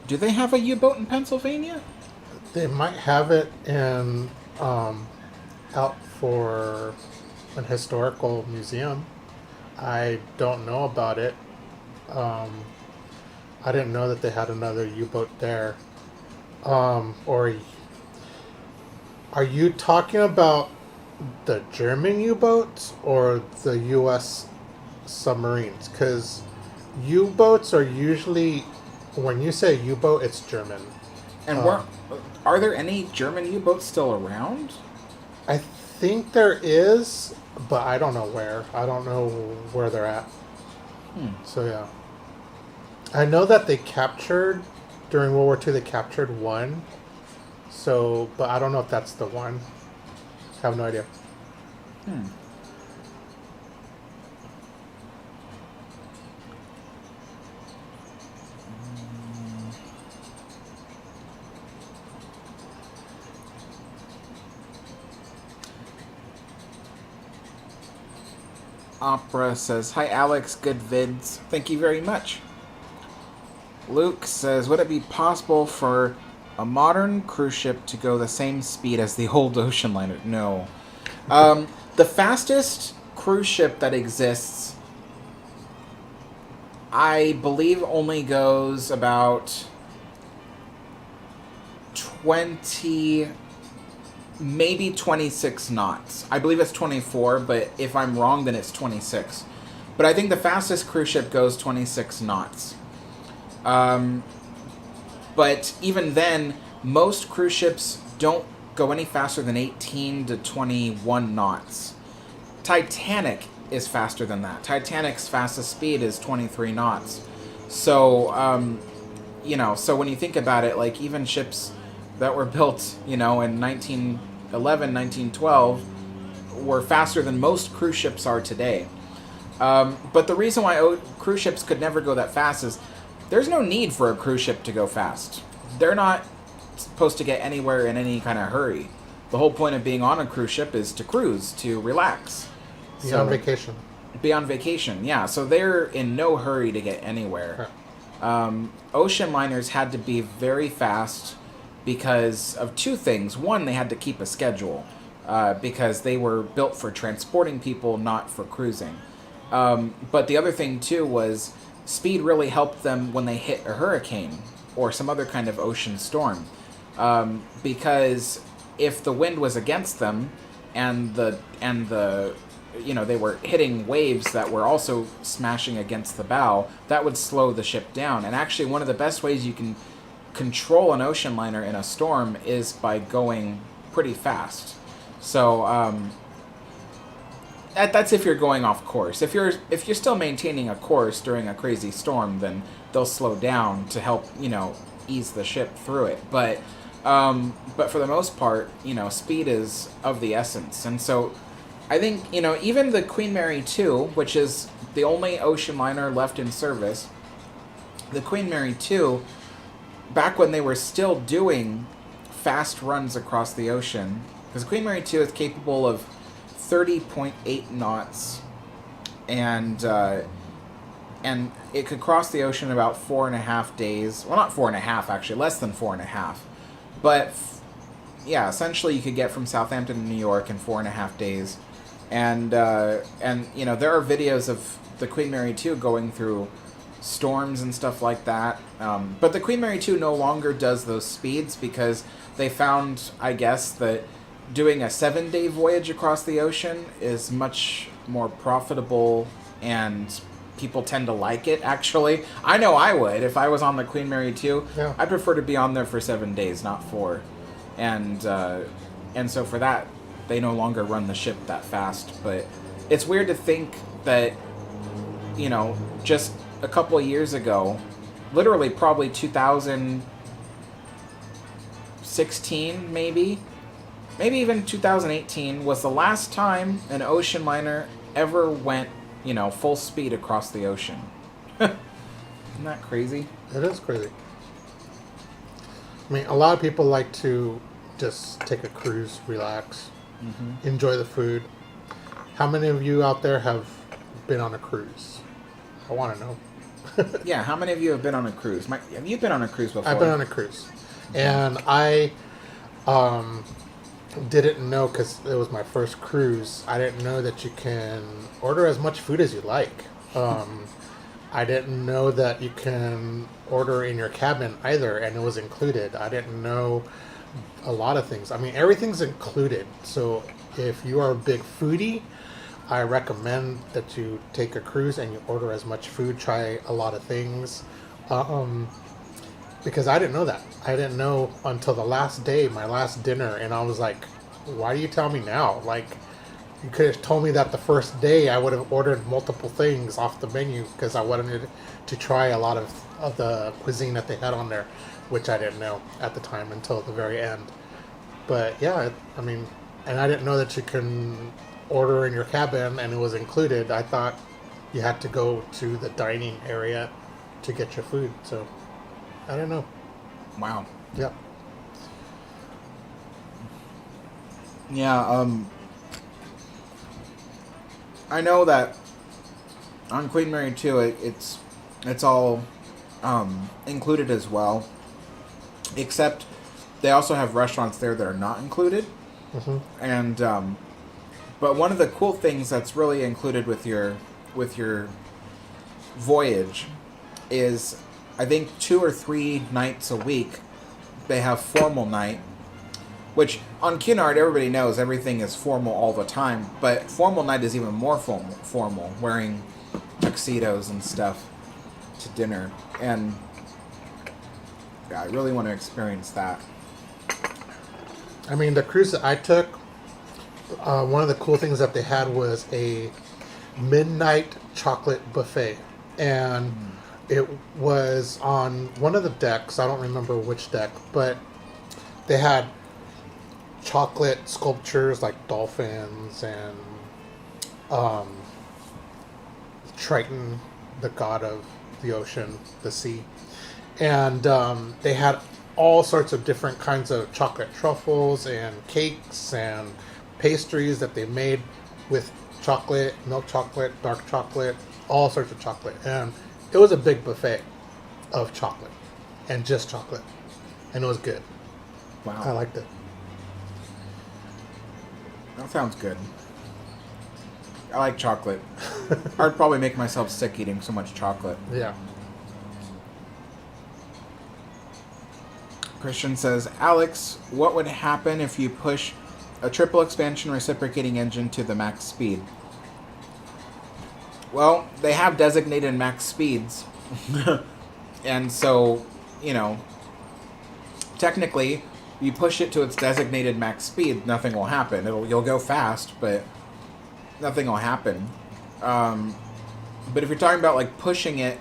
Do they have a U-boat in Pennsylvania? They might have it in out for an historical museum. I don't know about it. I didn't know that they had another U-boat there. Or are you talking about the German U-boats or the U.S. submarines? Because U-boats are usually, when you say U-boat, it's German. And are there any German U-boats still around? I think there is, but I don't know where. I don't know where they're at. So, yeah. I know that they captured, during World War II, they captured one. So, but I don't know if that's the one. I have no idea. Opera says, "Hi, Alex. Good vids. Thank you very much." Luke says, "Would it be possible for a modern cruise ship to go the same speed as the old ocean liner?" No. The fastest cruise ship that exists, I believe, only goes about 20, maybe 26 knots. I believe it's 24, but if I'm wrong, then it's 26. But I think the fastest cruise ship goes 26 knots. But even then, most cruise ships don't go any faster than 18 to 21 knots. Titanic is faster than that. Titanic's fastest speed is 23 knots. So, so when you think about it, like even ships that were built, in 1911, 1912 were faster than most cruise ships are today. But the reason why cruise ships could never go that fast is there's no need for a cruise ship to go fast. They're not supposed to get anywhere in any kind of hurry. The whole point of being on a cruise ship is to cruise, to relax. Be on vacation. Be on vacation, yeah. So they're in no hurry to get anywhere. Ocean liners had to be very fast because of two things. One, they had to keep a schedule because they were built for transporting people, not for cruising. But the other thing, too, was speed really helped them when they hit a hurricane or some other kind of ocean storm. Because if the wind was against them and the they were hitting waves that were also smashing against the bow, that would slow the ship down. And actually, one of the best ways you can control an ocean liner in a storm is by going pretty fast. So that's if you're going off course. If you're still maintaining a course during a crazy storm, then they'll slow down to help ease the ship through it. But for the most part, speed is of the essence. And so I think even the Queen Mary 2, which is the only ocean liner left in service, the Queen Mary 2 back when they were still doing fast runs across the ocean, because Queen Mary 2 is capable of 30.8 knots, and it could cross the ocean in about 4.5 days. Well, not 4.5, actually, less than 4.5. But yeah, essentially you could get from Southampton to New York in 4.5 days. And you know, there are videos of the Queen Mary 2 going through storms and stuff like that. But the Queen Mary 2 no longer does those speeds because they found, I guess, that doing a 7-day voyage across the ocean is much more profitable, and people tend to like it, actually. I know I would. If I was on the Queen Mary 2, Yeah. I'd prefer to be on there for 7 days, not 4. And so for that, they no longer run the ship that fast. But it's weird to think that, you know, just a couple of years ago, literally probably 2016 maybe even 2018 was the last time an ocean liner ever went, you know, full speed across the ocean. Isn't that crazy? It is crazy. I mean, a lot of people like to just take a cruise, relax, enjoy the food. How many of you out there have been on a cruise? I want to know. Yeah, how many of you have been on a cruise? Have you been on a cruise before? I've been on a cruise. And I didn't know, because it was my first cruise, I didn't know that you can order as much food as you like. I didn't know that you can order in your cabin either, and it was included. I didn't know a lot of things. I mean, everything's included. So if you are a big foodie, I recommend that you take a cruise and you order as much food, try a lot of things. Because I didn't know that. I didn't know until the last day, my last dinner, and I was like, why do you tell me now? Like, you could have told me that the first day. I would have ordered multiple things off the menu because I wanted to try a lot of the cuisine that they had on there, which I didn't know at the time until the very end. But yeah, I mean, and I didn't know that you can order in your cabin and it was included. I thought you had to go to the dining area to get your food. So I don't know. Wow. Yeah. Yeah, I know that on Queen Mary 2, it's all included as well, except they also have restaurants there that are not included. And but one of the cool things that's really included with your voyage is, I think 2 or 3 nights a week they have formal night, which on Cunard everybody knows everything is formal all the time, but formal night is even more formal, wearing tuxedos and stuff to dinner. And yeah, I really want to experience that. I mean, the cruise that I took, one of the cool things that they had was a midnight chocolate buffet. And it was on one of the decks. I don't remember which deck, but they had chocolate sculptures like dolphins and Triton, the god of the ocean, the sea. And they had all sorts of different kinds of chocolate truffles and cakes and pastries that they made with chocolate, milk chocolate, dark chocolate, all sorts of chocolate. And it was a big buffet of chocolate and just chocolate. And it was good. Wow. I liked it. That sounds good. I like chocolate. I'd probably make myself sick eating so much chocolate. Yeah. Christian says, Alex, what would happen if you push a triple expansion reciprocating engine to the max speed? Well, they have designated max speeds. And so, you know, technically, you push it to its designated max speed, nothing will happen. You'll go fast, but nothing will happen. But if you're talking about like pushing it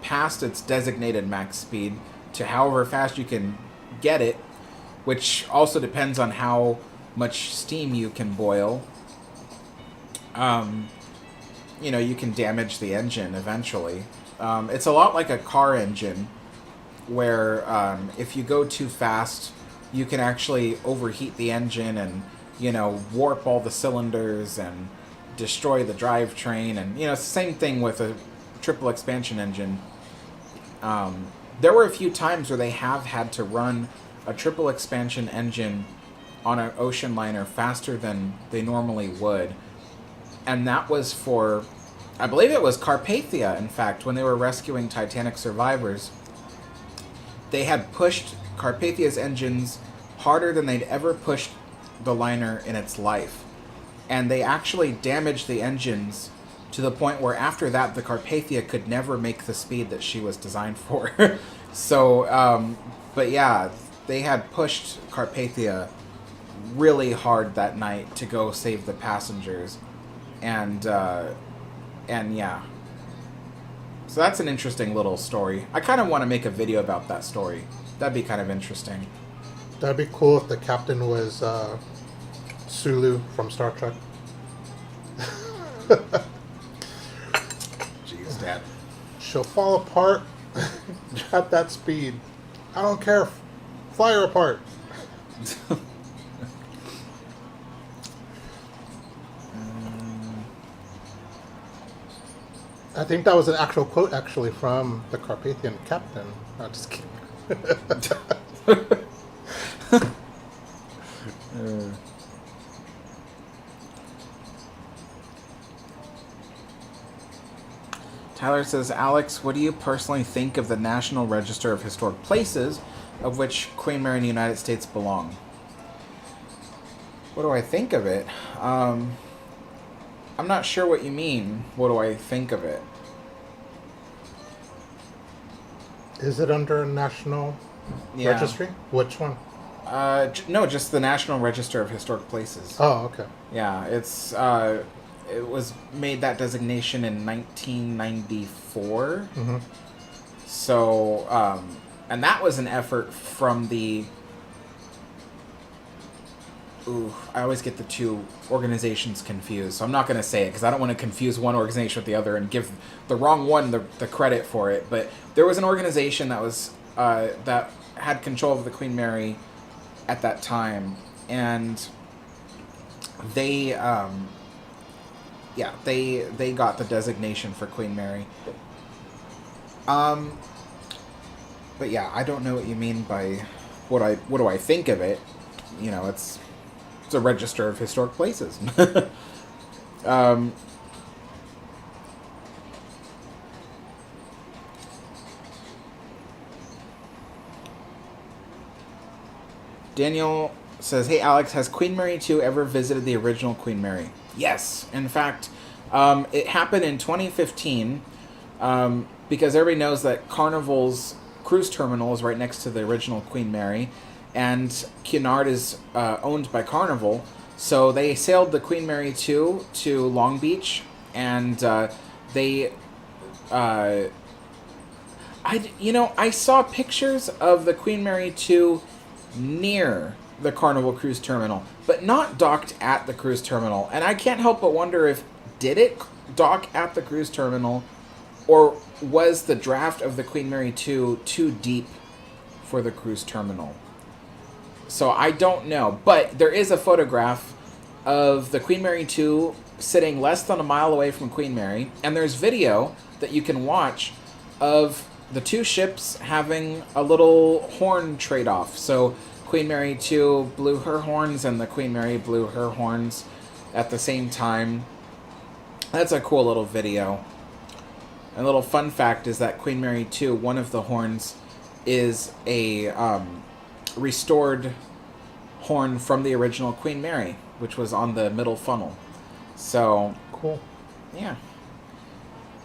past its designated max speed to however fast you can get it, which also depends on how much steam you can boil, you know, you can damage the engine eventually. It's a lot like a car engine, where if you go too fast, you can actually overheat the engine and, warp all the cylinders and destroy the drivetrain. And, it's the same thing with a triple expansion engine. There were a few times where they have had to run a triple expansion engine on an ocean liner faster than they normally would. And that was for, I believe it was Carpathia, in fact, when they were rescuing Titanic survivors. They had pushed Carpathia's engines harder than they'd ever pushed the liner in its life. And they actually damaged the engines to the point where after that, the Carpathia could never make the speed that she was designed for. So, but yeah, they had pushed Carpathia really hard that night to go save the passengers. And yeah. So that's an interesting little story. I kind of want to make a video about that story. That'd be kind of interesting. That'd be cool if the captain was Sulu from Star Trek. Jeez, Dad. She'll fall apart at that speed. I don't care. Fly her apart. I think that was an actual quote, actually, from the Carpathian captain. No, just kidding. Tyler says, Alex, what do you personally think of the National Register of Historic Places, of which Queen Mary in the United States belong? What do I think of it? I'm not sure what you mean. What do I think of it? Is it under National Registry? Which one? No, just the National Register of Historic Places. Oh, okay. Yeah, it's it was made that designation in 1994. Mm-hmm. So, and that was an effort from the... Ooh, I always get the two organizations confused, so I'm not going to say it because I don't want to confuse one organization with the other and give the wrong one the credit for it. But there was an organization that was that had control of the Queen Mary at that time, and they they got the designation for Queen Mary. But yeah, I don't know what you mean by what do I think of it. It's a register of historic places. Daniel says, hey Alex, has Queen Mary 2 ever visited the original Queen Mary? Yes. In fact, it happened in 2015 because everybody knows that Carnival's cruise terminal is right next to the original Queen Mary, and Cunard is owned by Carnival. So they sailed the Queen Mary 2 to Long Beach, and they... I saw pictures of the Queen Mary 2 near the Carnival Cruise Terminal, but not docked at the cruise terminal. And I can't help but wonder did it dock at the cruise terminal, or was the draft of the Queen Mary 2 too deep for the cruise terminal? So I don't know. But there is a photograph of the Queen Mary 2 sitting less than a mile away from Queen Mary, and there's video that you can watch of the two ships having a little horn trade-off. So Queen Mary 2 blew her horns, and the Queen Mary blew her horns at the same time. That's a cool little video. A little fun fact is that Queen Mary 2, one of the horns is a restored horn from the original Queen Mary, which was on the middle funnel. So cool. Yeah.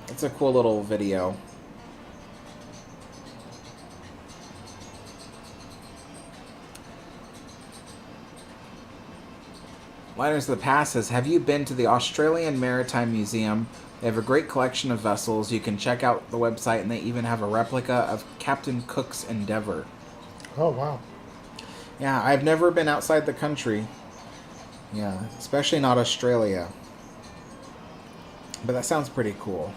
It's a cool little video. Liners of the Past says, have you been to the Australian Maritime Museum? They have a great collection of vessels. You can check out the website, and they even have a replica of Captain Cook's Endeavour. Oh, wow. Yeah, I've never been outside the country. Yeah, especially not Australia. But that sounds pretty cool.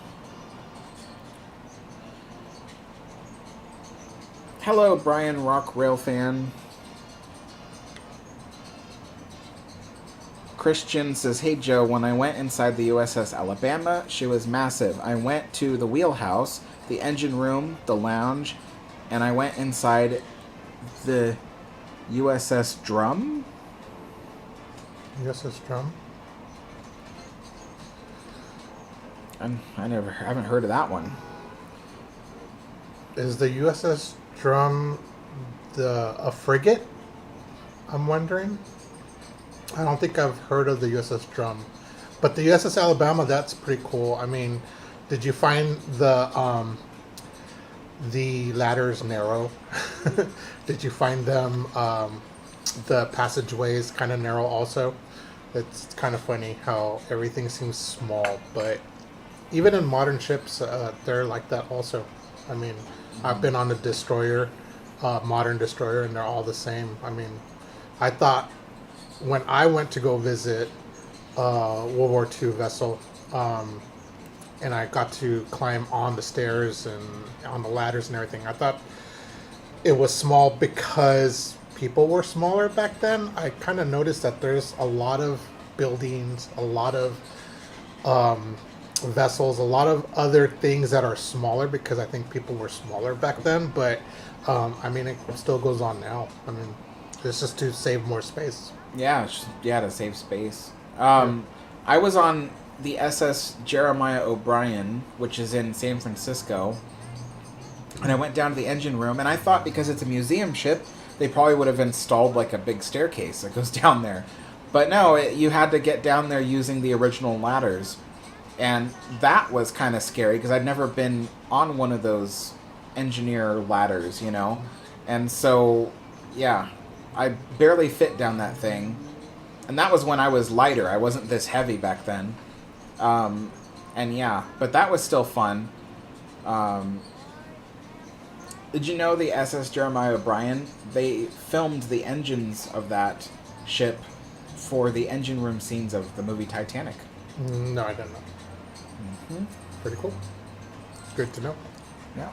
Hello, Brian Rock Rail Fan. Christian says, hey Joe, when I went inside the USS Alabama, she was massive. I went to the wheelhouse, the engine room, the lounge, and I went inside the USS Drum. USS Drum? I haven't heard of that one. Is the USS Drum a frigate? I'm wondering. I don't think I've heard of the USS Drum, but the USS Alabama, that's pretty cool. I mean, did you find the ladders narrow? Did you find them the passageways kind of narrow also? It's kind of funny how everything seems small, but even in modern ships, they're like that also. I mean, I've been on a destroyer, modern destroyer, and they're all the same. I mean, I thought when I went to go visit World War II vessel, and I got to climb on the stairs and on the ladders and everything, I thought it was small because people were smaller back then. I kind of noticed that there's a lot of buildings, a lot of vessels, a lot of other things that are smaller because I think people were smaller back then. But I mean, it still goes on now. I mean, it's just to save more space. Yeah, to save space. I was on the SS Jeremiah O'Brien, which is in San Francisco, and I went down to the engine room, and I thought because it's a museum ship, they probably would have installed like a big staircase that goes down there. But no, you had to get down there using the original ladders, and that was kind of scary because I'd never been on one of those engineer ladders, you know, and so, yeah, I barely fit down that thing. And that was when I was lighter. I wasn't this heavy back then. And yeah, but that was still fun. Did you know the SS Jeremiah O'Brien, they filmed the engines of that ship for the engine room scenes of the movie Titanic? No, I didn't know. Mm-hmm. Pretty cool. Good to know. Yeah.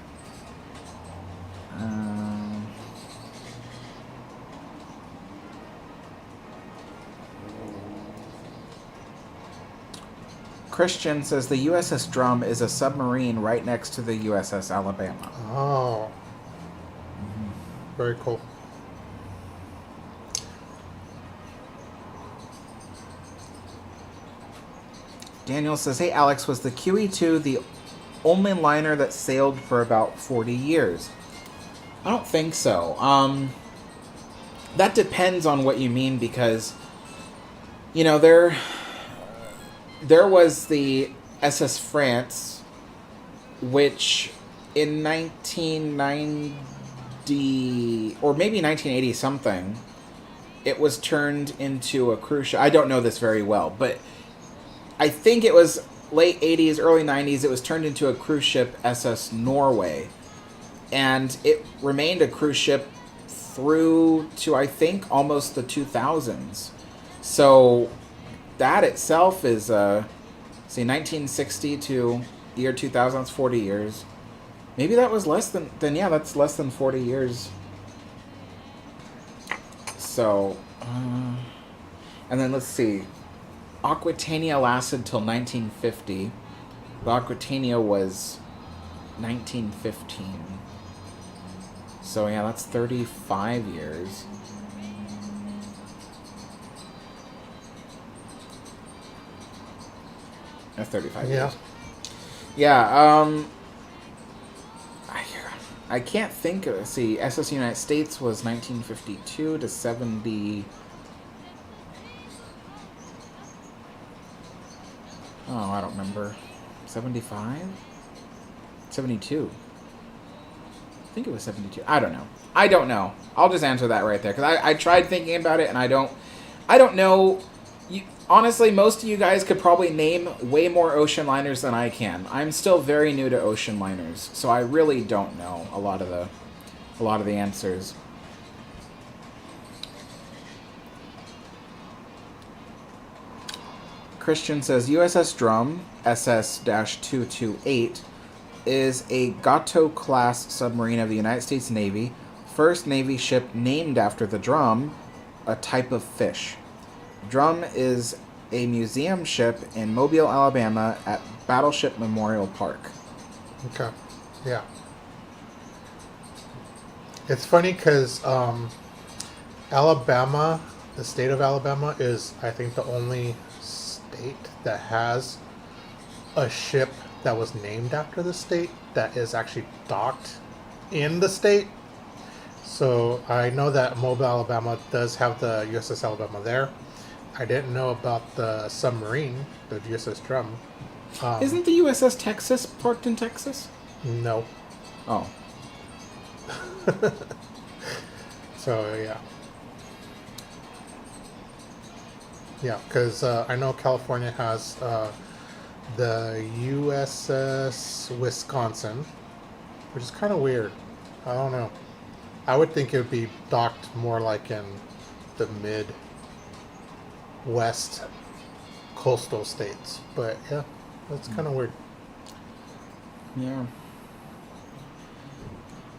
Christian says the USS Drum is a submarine right next to the USS Alabama. Oh. Very cool. Daniel says, hey Alex, was the QE2 the only liner that sailed for about 40 years? I don't think so. That depends on what you mean because, you know, there was the SS France, which in 1990 or maybe 1980 something, it was turned into a cruise ship. I don't know this very well, but I think it was late 80s, early 90s. It was turned into a cruise ship, SS Norway, and it remained a cruise ship through to, I think, almost the 2000s. So that itself is, 1960 to the year 2000, that's 40 years. Maybe that was less than, that's less than 40 years. So, and then let's see. Aquitania lasted till 1950. But Aquitania was 1915. So yeah, that's 35 years. That's 35 years. Yeah, I can't think of, see, SS United States was 1952 to 70... Oh, I don't remember. 75? 72. I think it was 72. I don't know. I'll just answer that right there. Because I tried thinking about it, and I don't know. Honestly, most of you guys could probably name way more ocean liners than I can. I'm still very new to ocean liners. So I really don't know a lot of the answers. Christian says, USS Drum, SS-228, is a Gato-class submarine of the United States Navy, First Navy ship named after the drum, a type of fish. Drum is a museum ship in Mobile, Alabama at Battleship Memorial Park. Okay. Yeah. It's funny because Alabama, the state of Alabama, is, I think, the only state that has a ship that was named after the state that is actually docked in the state. So I know that Mobile, Alabama does have the USS Alabama there. I didn't know about the submarine, the USS Drum. Isn't the USS Texas parked in Texas? No. Oh. So, yeah. Yeah, because I know California has the USS Wisconsin, which is kind of weird. I don't know. I would think it would be docked more like in the Midwest coastal states. But, yeah, that's kind of weird. Yeah.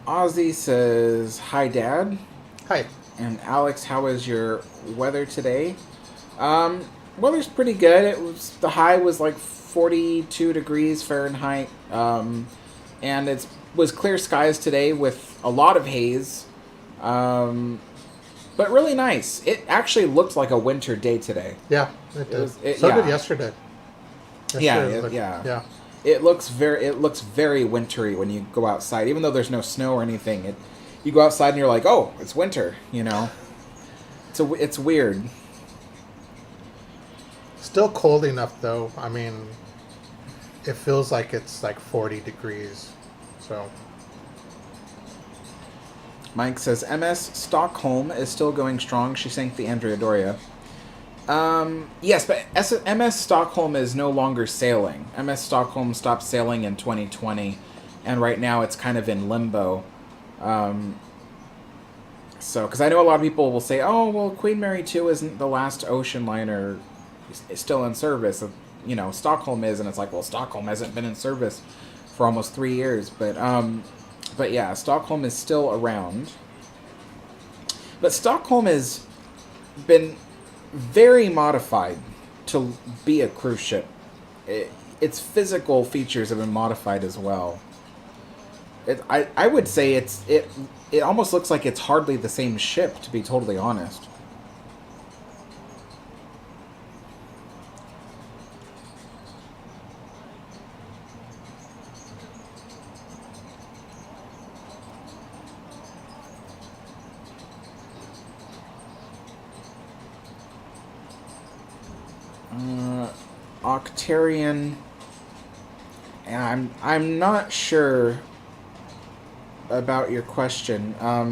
Ozzy says, "Hi, Dad." Hi. And Alex, how is your weather today? Weather's pretty good. The high was like 42 degrees Fahrenheit. And it was clear skies today with a lot of haze. But really nice. It actually looked like a winter day today. Yeah, it did. Did yesterday. Yeah. It looks very wintry when you go outside, even though there's no snow or anything. You go outside and you're like, oh, it's winter, you know. It's weird. Still cold enough though. I mean, it feels like it's like 40 degrees. So. Mike says MS Stockholm is still going strong. She sank the Andrea Doria. Yes, but MS Stockholm is no longer sailing. MS Stockholm stopped sailing in 2020, and right now it's kind of in limbo. Because I know a lot of people will say, oh, well, Queen Mary 2 isn't the last ocean liner still in service. You know, Stockholm is, and it's like, well, Stockholm hasn't been in service for almost 3 years. But yeah, Stockholm is still around. But Stockholm has been very modified to be a cruise ship. Its physical features have been modified as well. I would say it almost looks like it's hardly the same ship, to be totally honest. Octarian, and I'm not sure about your question. I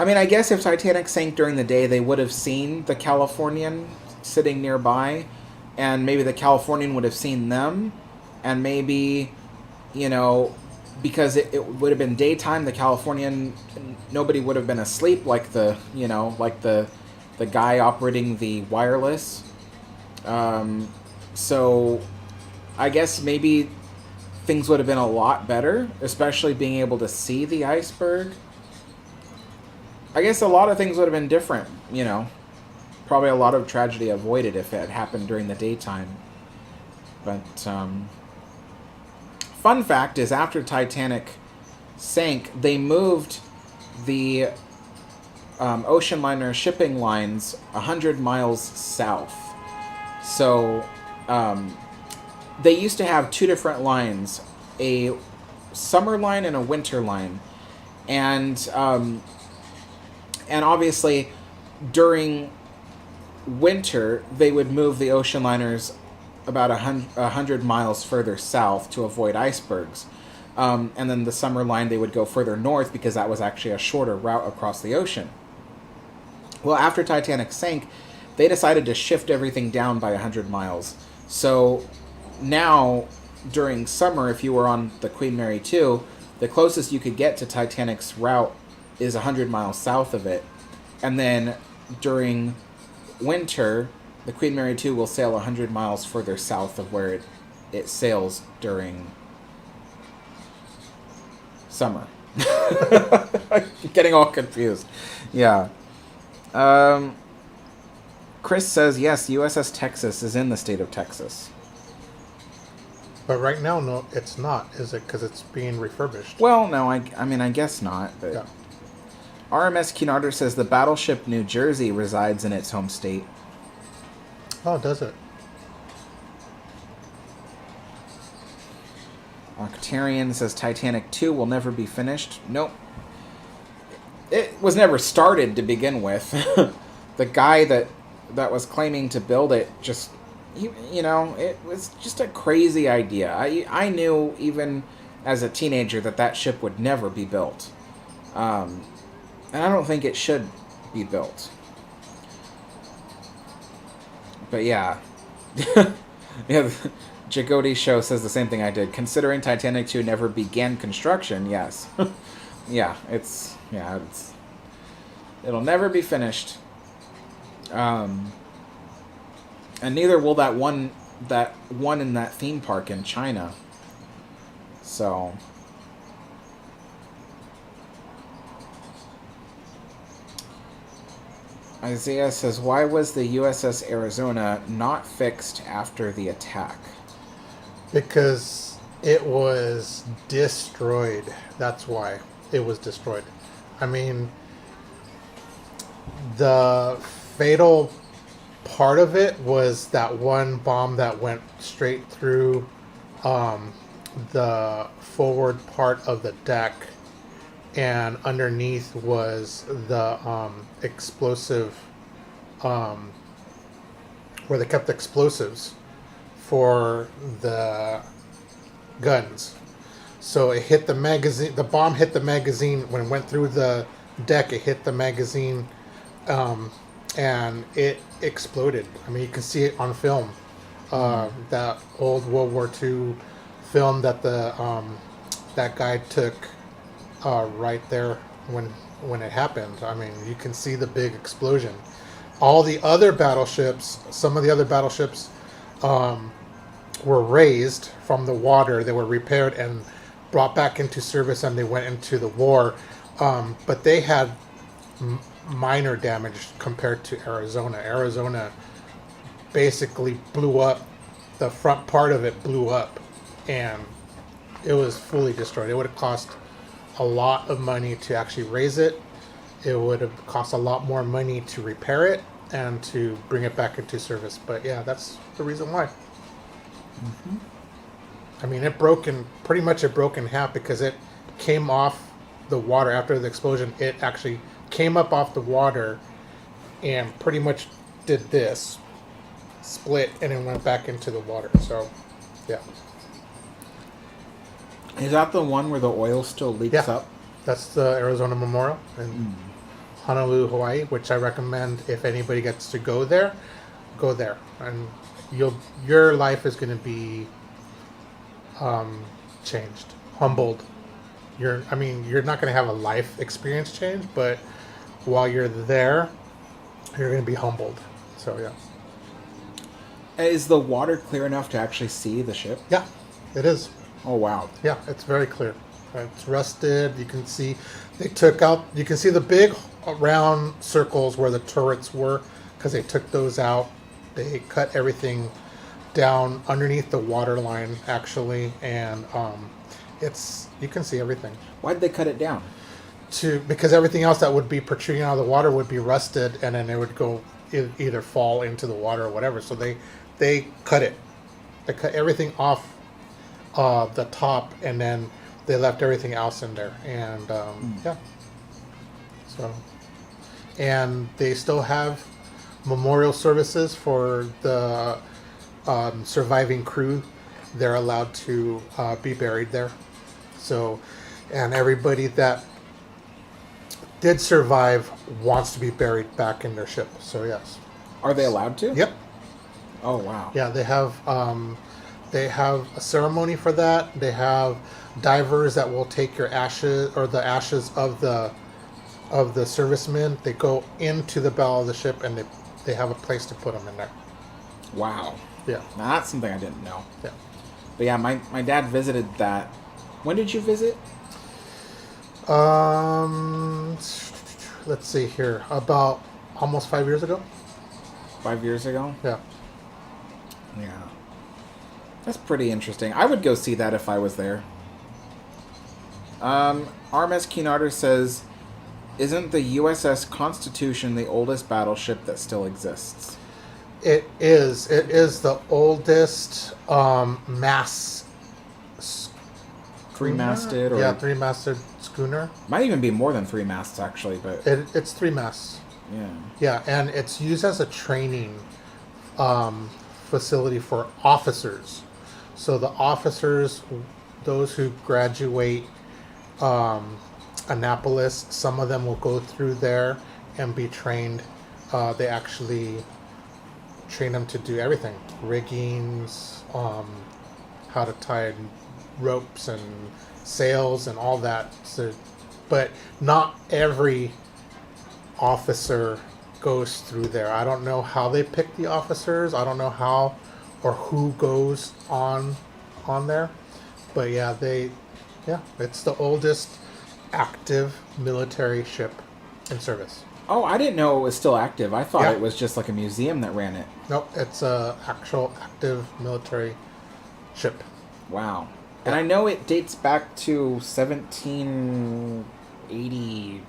mean, I guess if Titanic sank during the day, they would have seen the Californian sitting nearby, and maybe the Californian would have seen them, and maybe, you know, because it would have been daytime, the Californian, nobody would have been asleep like the guy operating the wireless. So I guess maybe things would have been a lot better, especially being able to see the iceberg. I guess a lot of things would have been different, you know. Probably a lot of tragedy avoided if it had happened during the daytime. But, fun fact is, after Titanic sank, they moved the ocean liner shipping lines 100 miles south. So, they used to have two different lines, a summer line and a winter line. And obviously, during winter, they would move the ocean liners about 100 miles further south to avoid icebergs. And then the summer line, they would go further north because that was actually a shorter route across the ocean. Well, after Titanic sank, they decided to shift everything down by 100 miles. So now, during summer, if you were on the Queen Mary 2, the closest you could get to Titanic's route is 100 miles south of it. And then during winter, the Queen Mary 2 will sail 100 miles further south of where it sails during Summer. Getting all confused. Yeah. Chris says, yes, USS Texas is in the state of Texas. But right now, no, it's not, is it? Because it's being refurbished. Well, no, I mean, I guess not. But Yeah. RMS Cunard says the battleship New Jersey resides in its home state. Oh, does it? Octarian says Titanic 2 will never be finished. Nope. It was never started to begin with. The guy that was claiming to build it just, you know, it was just a crazy idea. I knew even as a teenager that ship would never be built. And I don't think it should be built. But yeah. Yeah, Jagodi Show says the same thing I did. Considering Titanic 2 never began construction, yes. It'll never be finished. And neither will that one in that theme park in China. So Isaiah says, why was the USS Arizona not fixed after the attack? Because it was destroyed. That's why it was destroyed. I mean, the fatal part of it was that one bomb that went straight through the forward part of the deck, and underneath was the explosive, where they kept explosives for the guns. So it hit the magazine. The bomb hit the magazine when it went through the deck. It hit the magazine, and it exploded. I mean, you can see it on film. That old World War II film that that guy took right there when it happened. I mean, you can see the big explosion. All the other battleships, some of the other battleships, were raised from the water. They were repaired and brought back into service, and they went into the war. But they had minor damage compared to Arizona. Arizona basically blew up. The front part of it blew up, and it was fully destroyed. It would have cost a lot of money to actually raise it. It would have cost a lot more money to repair it and to bring it back into service. But yeah, that's the reason why. Mm-hmm. I mean, it broke in half because it came off the water after the explosion. It actually came up off the water and pretty much did this, split, and then went back into the water. So, yeah. Is that the one where the oil still leaks up? That's the Arizona Memorial in Honolulu, Hawaii, which I recommend if anybody gets to go there, and your life is going to be changed, humbled. You're not going to have a life experience change, but while you're there, you're going to be humbled. So yeah. Is the water clear enough to actually see the ship? Yeah, it is. Oh wow. Yeah, it's very clear. It's rusted. You can see they took out. You can see the big round circles where the turrets were because they took those out. They cut everything down underneath the water line actually, and you can see everything. Why did they cut it down? Because everything else that would be protruding out of the water would be rusted, and then it would go either fall into the water or whatever. So they cut it. They cut everything off the top, and then they left everything else in there. And yeah. So, and they still have memorial services for the surviving crew. They're allowed to be buried there. So, and everybody that did survive wants to be buried back in their ship. So yes. Are they allowed to? Yep. Oh wow. Yeah, they have a ceremony for that. They have divers that will take your ashes or the ashes of the servicemen. They go into the bow of the ship, and they have a place to put them in there. Wow. Yeah. Now that's something I didn't know. Yeah. But yeah, my dad visited that. When did you visit? Let's see here. About almost 5 years ago. 5 years ago? Yeah. Yeah. That's pretty interesting. I would go see that if I was there. RMS Cunard says, isn't the USS Constitution the oldest battleship that still exists? It is. It is the oldest mass Three-masted? Or Yeah, three-masted schooner. might even be more than 3 masts, actually, but... It's three masts. Yeah. Yeah, and it's used as a training facility for officers. So the officers, those who graduate Annapolis, some of them will go through there and be trained. They actually train them to do everything. Riggings, how to tie ropes and sails and all that. So, but not every officer goes through there. I don't know how they pick the officers. I don't know how or who goes on there. But yeah, it's the oldest active military ship in service. Oh, I didn't know it was still active. I thought Yeah. it was just like a museum that ran it. Nope, it's a actual active military ship. Wow. And I know it dates back to 1780.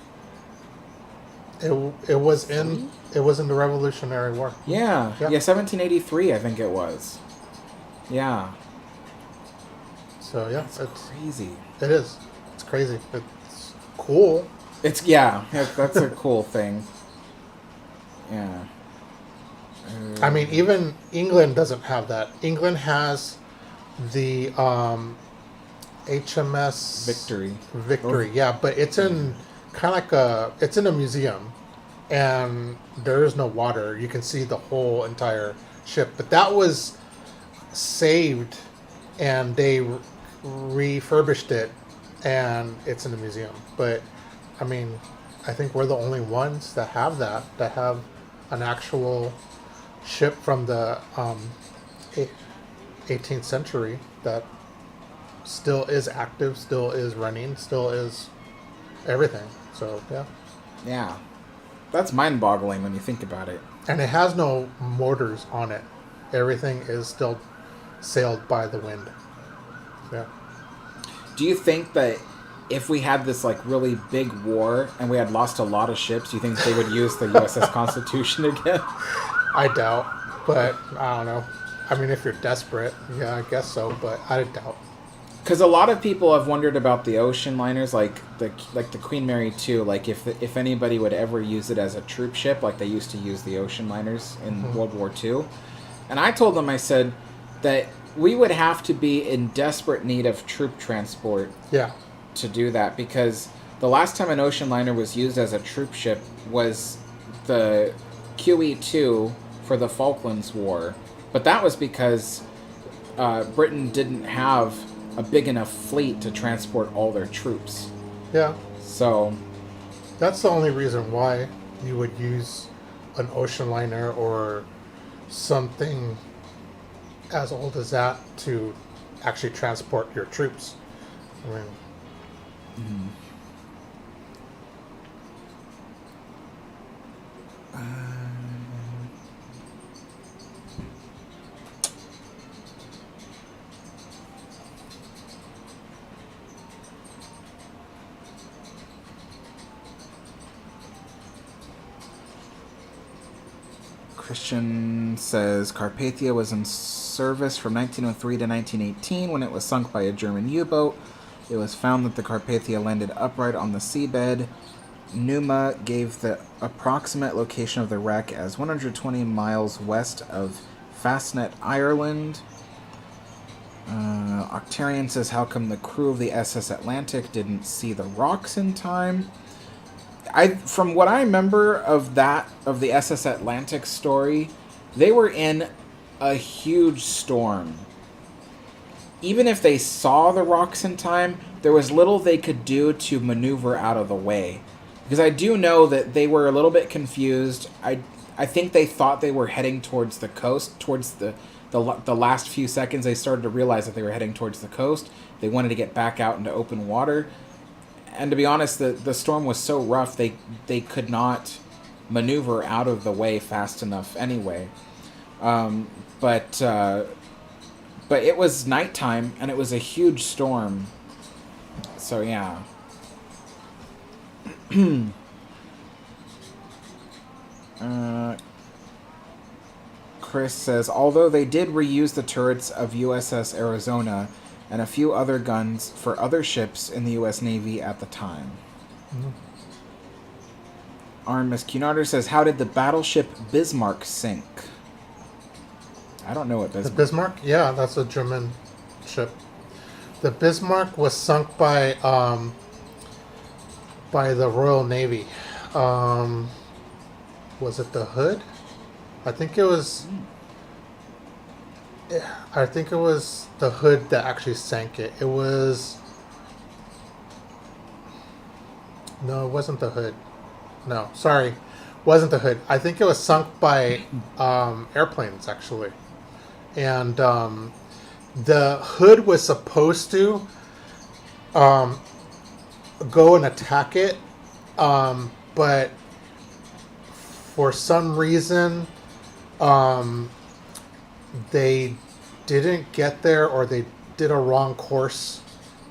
It was in the Revolutionary War. Yeah. Yeah. Yeah, 1783, I think it was. Yeah. So yeah, That's it's crazy. it is. It's crazy. It's cool. That's a cool thing. Yeah. I mean, even England doesn't have that. England has the HMS Victory. Victory, yeah, but it's in kind of like it's in a museum, and there is no water. You can see the whole entire ship, but that was saved, and they refurbished it, and it's in the museum. But I mean, I think we're the only ones that have an actual ship from the 18th century that still is active, still is running, still is everything. So yeah, Yeah. That's mind-boggling when you think about it. and it has no motors on it. Everything is still sailed by the wind. Yeah. Do you think that if we had this like really big war and we had lost a lot of ships, do you think they would use the USS Constitution again? I doubt, but I don't know. I mean, if you're desperate, yeah, I guess so, but I doubt. Because a lot of people have wondered about the ocean liners, like the Queen Mary too. Like if anybody would ever use it as a troop ship, like they used to use the ocean liners in World War II. And I told them, I said that we would have to be in desperate need of troop transport Yeah. to do that, because the last time an ocean liner was used as a troop ship was the QE2 for the Falklands War. But that was because Britain didn't have a big enough fleet to transport all their troops. Yeah. So, That's the only reason why you would use an ocean liner or something as old as that to actually transport your troops. I mean, Christian says Carpathia was in service from 1903 to 1918 when it was sunk by a German U-boat. It was found that the Carpathia landed upright on the seabed. Numa gave the approximate location of the wreck as 120 miles west of Fastnet, Ireland. Octarian says, how come the crew of the SS Atlantic didn't see the rocks in time? From what I remember of the SS Atlantic story, they were in a huge storm. Even if they saw the rocks in time, there was little they could do to maneuver out of the way. Because I do know that they were a little bit confused. I think they thought they were heading towards the coast. Towards the last few seconds, they started to realize that they were heading towards the coast. They wanted to get back out into open water. and to be honest, the storm was so rough they could not maneuver out of the way fast enough anyway. But it was nighttime and it was a huge storm. So yeah. Chris says, although they did reuse the turrets of USS Arizona and a few other guns for other ships in the U.S. Navy at the time. RMS Cunard says, how did the battleship Bismarck sink? I don't know what Bismarck... The Bismarck? Yeah, that's a German ship. The Bismarck was sunk by the Royal Navy. Was it the Hood? I think it was... I think it was the Hood that actually sank it. It was... No, it wasn't the Hood. No, sorry. Wasn't the Hood. I think it was sunk by airplanes, actually. And the Hood was supposed to go and attack it, but for some reason they didn't get there, or they did a wrong course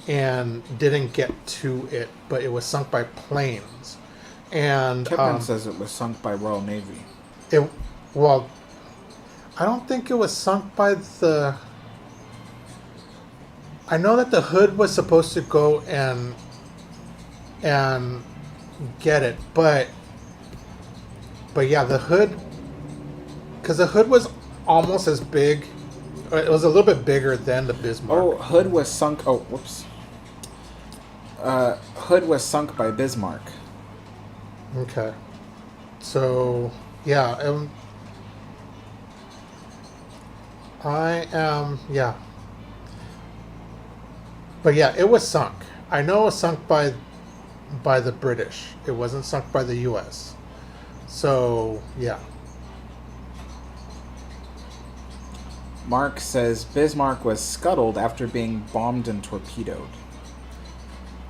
and didn't get to it, but it was sunk by planes. And Kipman says it was sunk by Royal Navy. Well, I don't think it was sunk by the... I know that the Hood was supposed to go and get it, but yeah, the Hood, because the Hood was almost as big, or it was a little bit bigger than the Bismarck. Oh, Hood was sunk. Oh, whoops. Hood was sunk by Bismarck. Okay, so yeah, yeah. But yeah, it was sunk. I know it was sunk by the British. It wasn't sunk by the U.S. So yeah. Mark says Bismarck was scuttled after being bombed and torpedoed.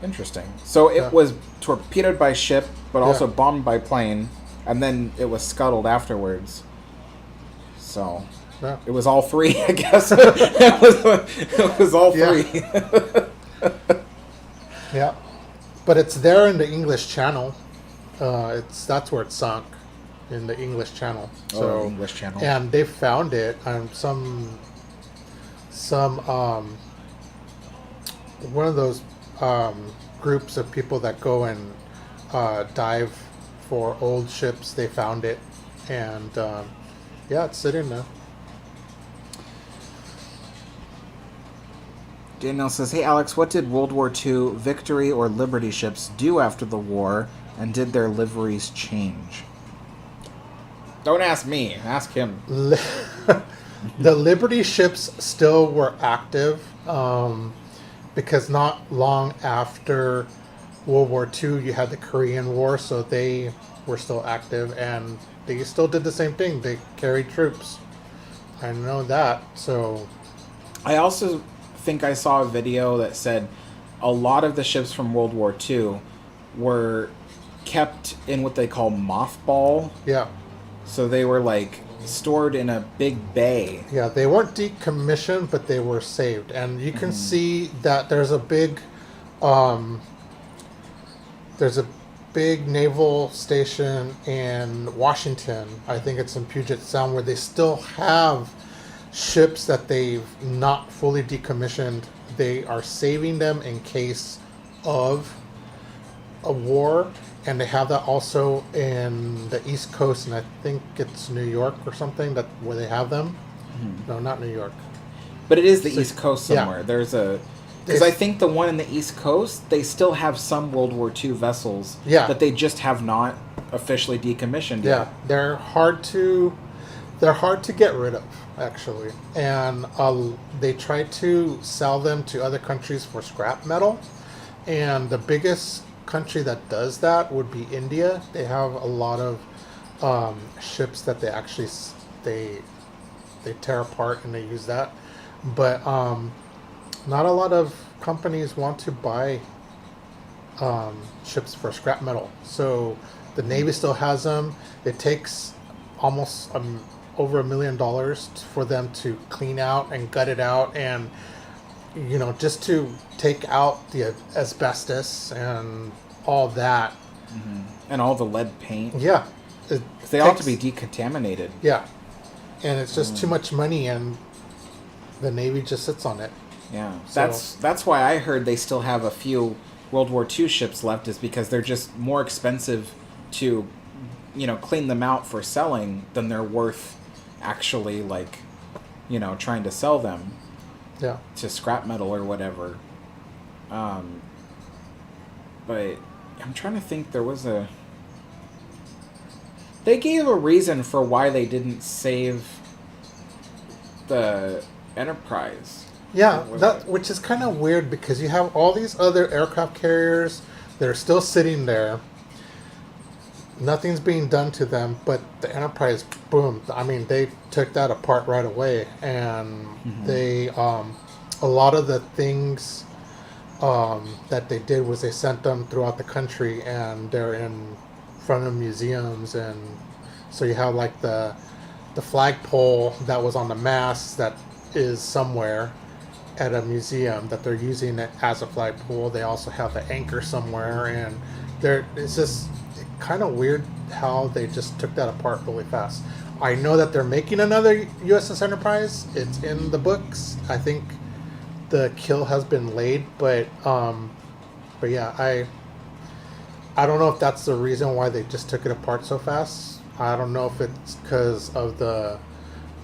Interesting. So it was torpedoed by ship, but also bombed by plane, and then it was scuttled afterwards. So it was all three, I guess. it was all three. Yeah, but it's there in the English Channel. That's where it sunk, in the English Channel. So English Channel. And they found it on some one of those groups of people that go and dive for old ships. They found it, and it's sitting there. Daniel says, hey Alex, what did World War II Victory or Liberty ships do after the war, and did their liveries change? Don't ask me, ask him. The Liberty ships still were active, because not long after World War II you had the Korean War, so they were still active, and they still did the same thing. They carried troops. I know that. So I also think I saw a video that said a lot of the ships from World War II were kept in what they call mothball. Yeah. So they were like stored in a big bay. Yeah, they weren't decommissioned, but they were saved. And you can see that there's a big naval station in Washington. I think it's in Puget Sound, where they still have ships that they've not fully decommissioned. They are saving them in case of a war, and they have that also in the East Coast, and I think it's New York or something where they have them. No, not New York, but it is the East Coast somewhere. Yeah. There's because I think the one in the East Coast, they still have some World War II vessels that they just have not officially decommissioned yet. They're hard to get rid of, actually, and they try to sell them to other countries for scrap metal, and the biggest country that does that would be India. They have a lot of ships that they actually they tear apart and they use that, but not a lot of companies want to buy ships for scrap metal. So the Navy still has them. It takes almost over $1 million for them to clean out and gut it out, and just to take out the asbestos and all that. And all the lead paint. Yeah. They ought to be decontaminated. Yeah. And it's just too much money, and the Navy just sits on it. Yeah. So, That's why I heard they still have a few World War II ships left, is because they're just more expensive to, clean them out for selling than they're worth actually, trying to sell them. Yeah. To scrap metal or whatever. But I'm trying to think, they gave a reason for why they didn't save the Enterprise. Yeah, which is kind of weird, because you have all these other aircraft carriers that are still sitting there. Nothing's being done to them, but the Enterprise, boom! I mean, they took that apart right away, and they a lot of the things that they did was they sent them throughout the country, and they're in front of museums, and so you have like the flagpole that was on the mast that is somewhere at a museum that they're using it as a flagpole. They also have the anchor somewhere, and it's just kind of weird how they just took that apart really fast. I know that they're making another USS Enterprise. It's in the books. I think the kill has been laid, but yeah, I don't know if that's the reason why they just took it apart so fast. I don't know if it's because of the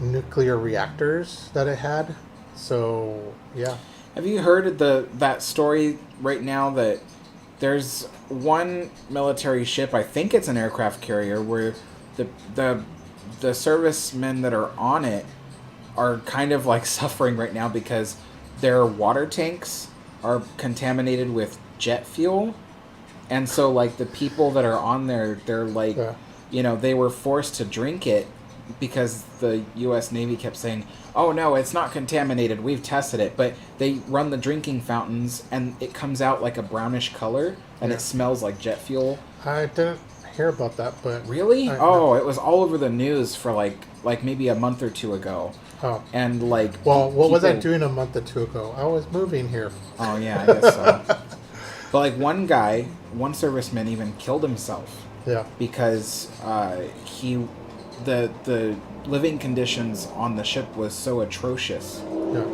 nuclear reactors that it had. So yeah. Have you heard of that story right now that there's one military ship, I think it's an aircraft carrier, where the servicemen that are on it are kind of like suffering right now because their water tanks are contaminated with jet fuel, and so like the people that are on there, they're like, they were forced to drink it because the U.S. Navy kept saying, oh no, it's not contaminated, we've tested it, but they run the drinking fountains and it comes out like a brownish color and it smells like jet fuel. I didn't hear about that, but really? It was all over the news for like maybe a month or two ago. Oh. And like, well, what was I doing a month or two ago? I was moving here. Oh yeah, I guess so. But like one serviceman even killed himself. Yeah. Because the living conditions on the ship was so atrocious. Yeah.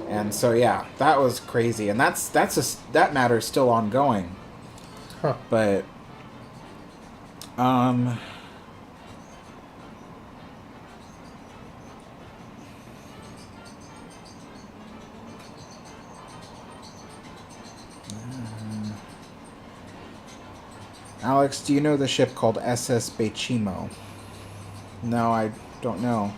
And so yeah, that was crazy, and that matter is still ongoing. Huh. But Alex, do you know the ship called SS Bechimo? No, I don't know.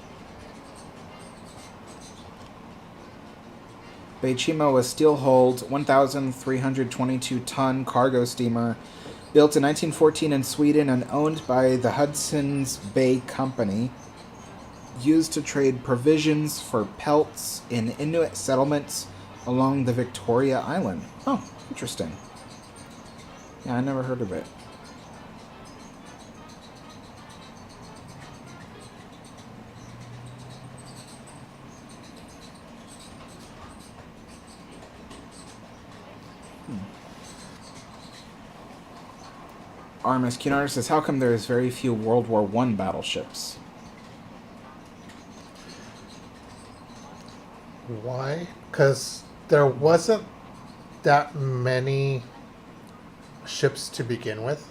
Bechimo was steel-hulled, 1,322-ton cargo steamer, built in 1914 in Sweden and owned by the Hudson's Bay Company, used to trade provisions for pelts in Inuit settlements along the Victoria Island. Oh, interesting. Yeah, I never heard of it. RMS Cunard says, how come there's very few World War I battleships? Why? Because there wasn't that many ships to begin with.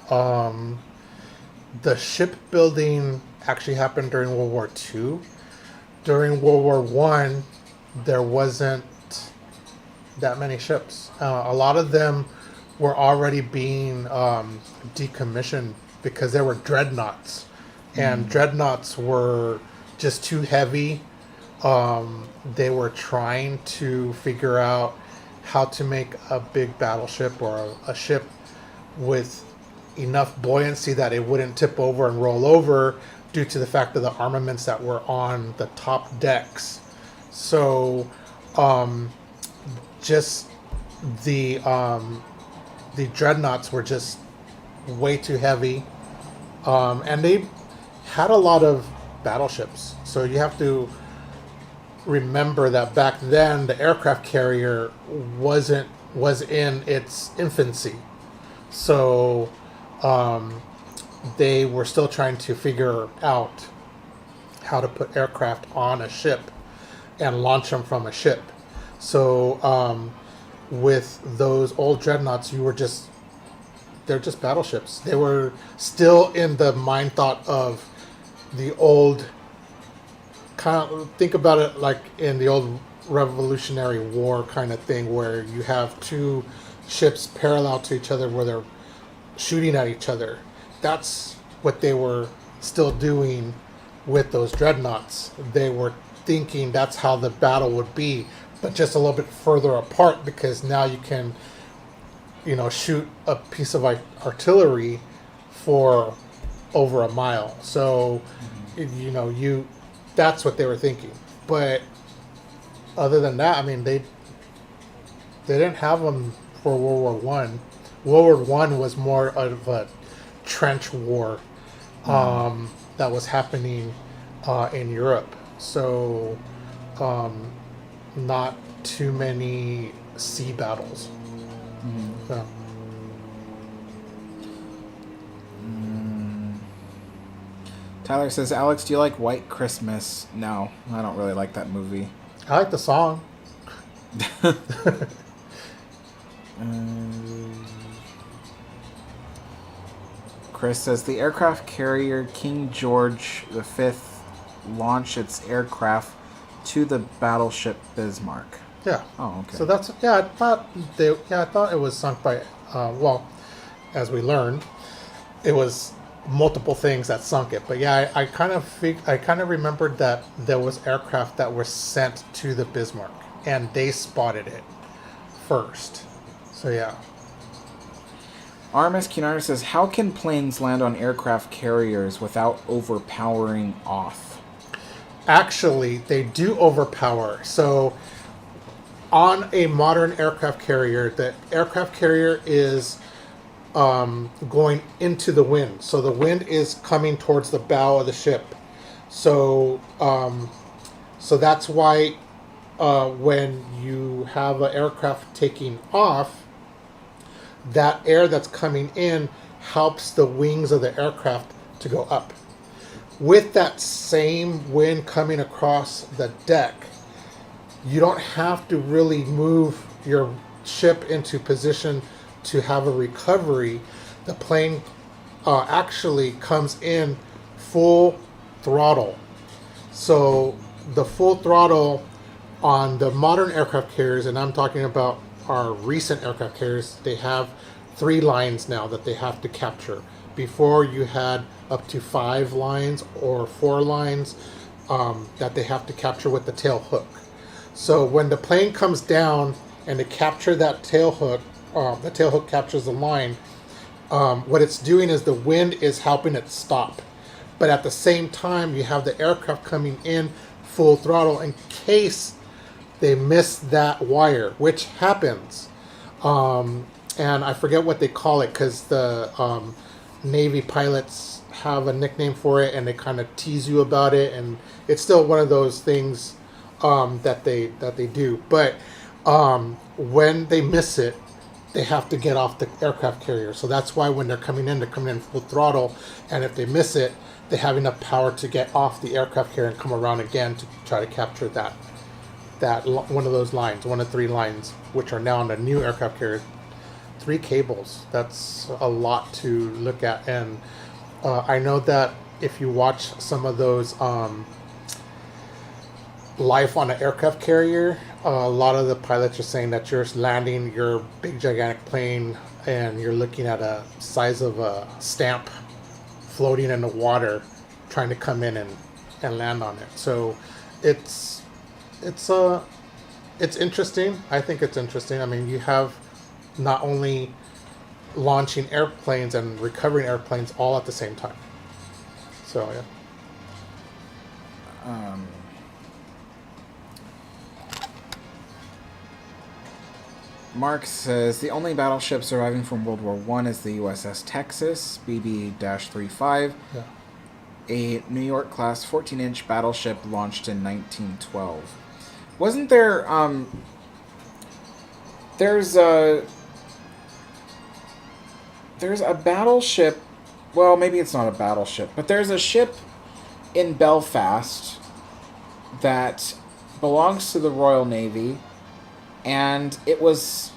The shipbuilding actually happened during World War II. During World War I, there wasn't that many ships. A lot of them were already being decommissioned because there were dreadnoughts, and dreadnoughts were just too heavy. They were trying to figure out how to make a big battleship or a ship with enough buoyancy that it wouldn't tip over and roll over due to the fact of the armaments that were on the top decks. So just the the dreadnoughts were just way too heavy, and they had a lot of battleships. So you have to remember that back then the aircraft carrier was in its infancy. So they were still trying to figure out how to put aircraft on a ship and launch them from a ship. So with those old dreadnoughts, they're just battleships. They were still in the mind thought of the old, kind of think about it like in the old Revolutionary War kind of thing, where you have two ships parallel to each other where they're shooting at each other. That's what they were still doing with those dreadnoughts. They were thinking that's how the battle would be, but just a little bit further apart, because now you can, shoot a piece of artillery for over a mile. So, that's what they were thinking. But other than that, I mean, they didn't have them for World War One. World War One was more of a trench war that was happening in Europe. So, not too many sea battles. Yeah. Tyler says, Alex, do you like White Christmas? No, I don't really like that movie. I like the song. Chris says, the aircraft carrier King George V launched its aircraft to the battleship Bismarck. Yeah. Oh, okay. So that's I thought it was sunk by as we learned, it was multiple things that sunk it. But yeah, I kind of remembered that there was aircraft that were sent to the Bismarck and they spotted it first. So yeah. RMS Cunard says, how can planes land on aircraft carriers without overpowering off? Actually, they do overpower. So on a modern aircraft carrier, the aircraft carrier is going into the wind. So the wind is coming towards the bow of the ship. So that's why when you have an aircraft taking off, that air that's coming in helps the wings of the aircraft to go up. With that same wind coming across the deck, you don't have to really move your ship into position to have a recovery. The plane actually comes in full throttle. So the full throttle on the modern aircraft carriers, and I'm talking about our recent aircraft carriers, they have 3 lines now that they have to capture. Before, you had up to 5 lines or 4 lines that they have to capture with the tail hook. So when the plane comes down and they capture that tail hook, the tail hook captures the line, what it's doing is the wind is helping it stop. But at the same time, you have the aircraft coming in full throttle in case they miss that wire, which happens. And I forget what they call it, because the Navy pilots have a nickname for it, and they kind of tease you about it, and it's still one of those things that they do. But when they miss it, they have to get off the aircraft carrier. So that's why when they're coming in full throttle, and if they miss it, they have enough power to get off the aircraft carrier and come around again to try to capture that one of those lines, one of 3 lines, which are now on the new aircraft carrier. 3 cables. That's a lot to look at. And I know that if you watch some of those life on an aircraft carrier, a lot of the pilots are saying that you're landing your big gigantic plane and you're looking at a size of a stamp floating in the water trying to come in and land on it. So it's interesting. I think it's interesting. I mean, you have not only launching airplanes and recovering airplanes all at the same time. So yeah. Mark says the only battleship surviving from World War One is the USS Texas BB-35, Yeah. a New York class 14-inch battleship launched in 1912. Wasn't there? There's a battleship. Well, maybe it's not a battleship, but there's a ship in Belfast that belongs to the Royal Navy, and it's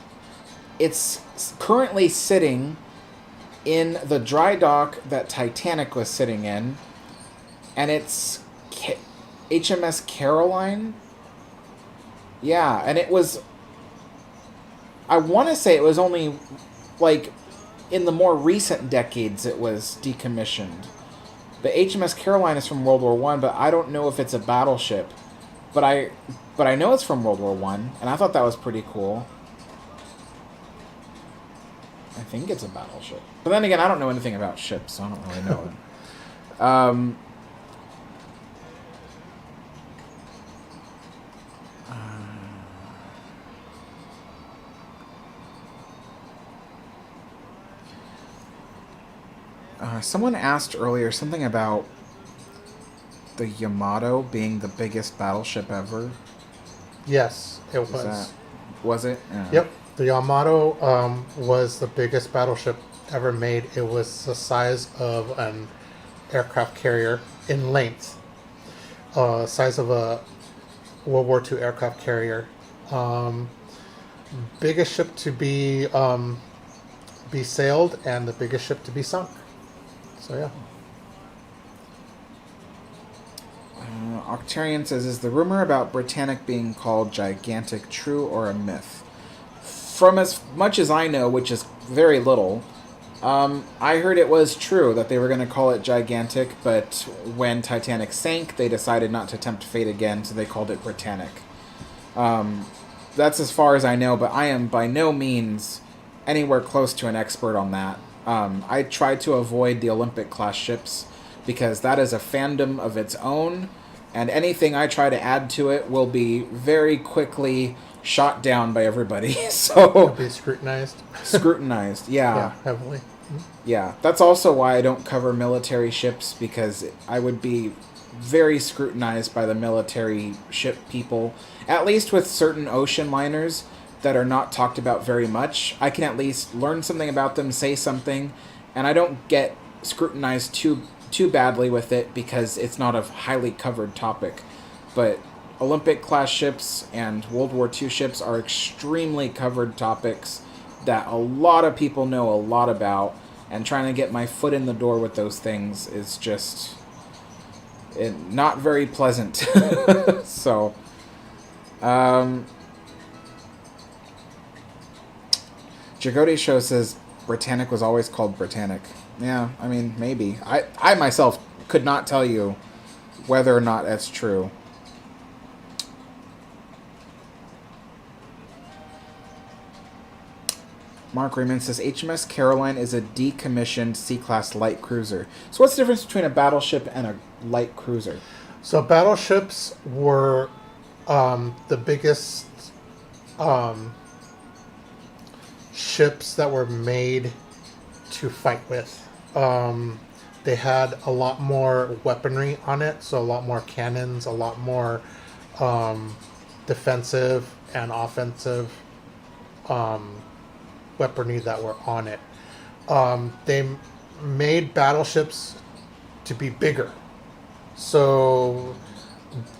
currently sitting in the dry dock that Titanic was sitting in, and it's HMS Caroline. Yeah, and it was, I want to say it was only like in the more recent decades it was decommissioned. The HMS Caroline is from World War One, but I don't know if it's a battleship. But I know it's from World War One, and I thought that was pretty cool. I think it's a battleship. But then again, I don't know anything about ships, so I don't really know it. Someone asked earlier something about the Yamato being the biggest battleship ever. Yes, it was. Was it? Yeah. Yep. The Yamato was the biggest battleship ever made. It was the size of an aircraft carrier in length. Size of a World War II aircraft carrier. Biggest ship to be sailed and the biggest ship to be sunk. So yeah. Octarian says, is the rumor about Britannic being called gigantic true or a myth? From as much as I know, which is very little, I heard it was true that they were going to call it gigantic, but when Titanic sank, they decided not to tempt fate again, so they called it Britannic. That's as far as I know, but I am by no means anywhere close to an expert on that. I try to avoid the Olympic-class ships because that is a fandom of its own, and anything I try to add to it will be very quickly shot down by everybody. So It'll be scrutinized. Scrutinized, yeah. Yeah, heavily. Yeah, that's also why I don't cover military ships, because I would be very scrutinized by the military ship people. At least with certain ocean liners that are not talked about very much, I can at least learn something about them, say something, and I don't get scrutinized too badly with it because it's not a highly covered topic. But Olympic-class ships and World War II ships are extremely covered topics that a lot of people know a lot about, and trying to get my foot in the door with those things is just not very pleasant. So, Jagoti Show says Britannic was always called Britannic. Yeah, I mean, maybe. I myself could not tell you whether or not that's true. Mark Raymond says HMS Caroline is a decommissioned C-class light cruiser. So what's the difference between a battleship and a light cruiser? So battleships were the biggest ships that were made to fight with. They had a lot more weaponry on it, so a lot more cannons, a lot more defensive and offensive weaponry that were on it. They made battleships to be bigger. So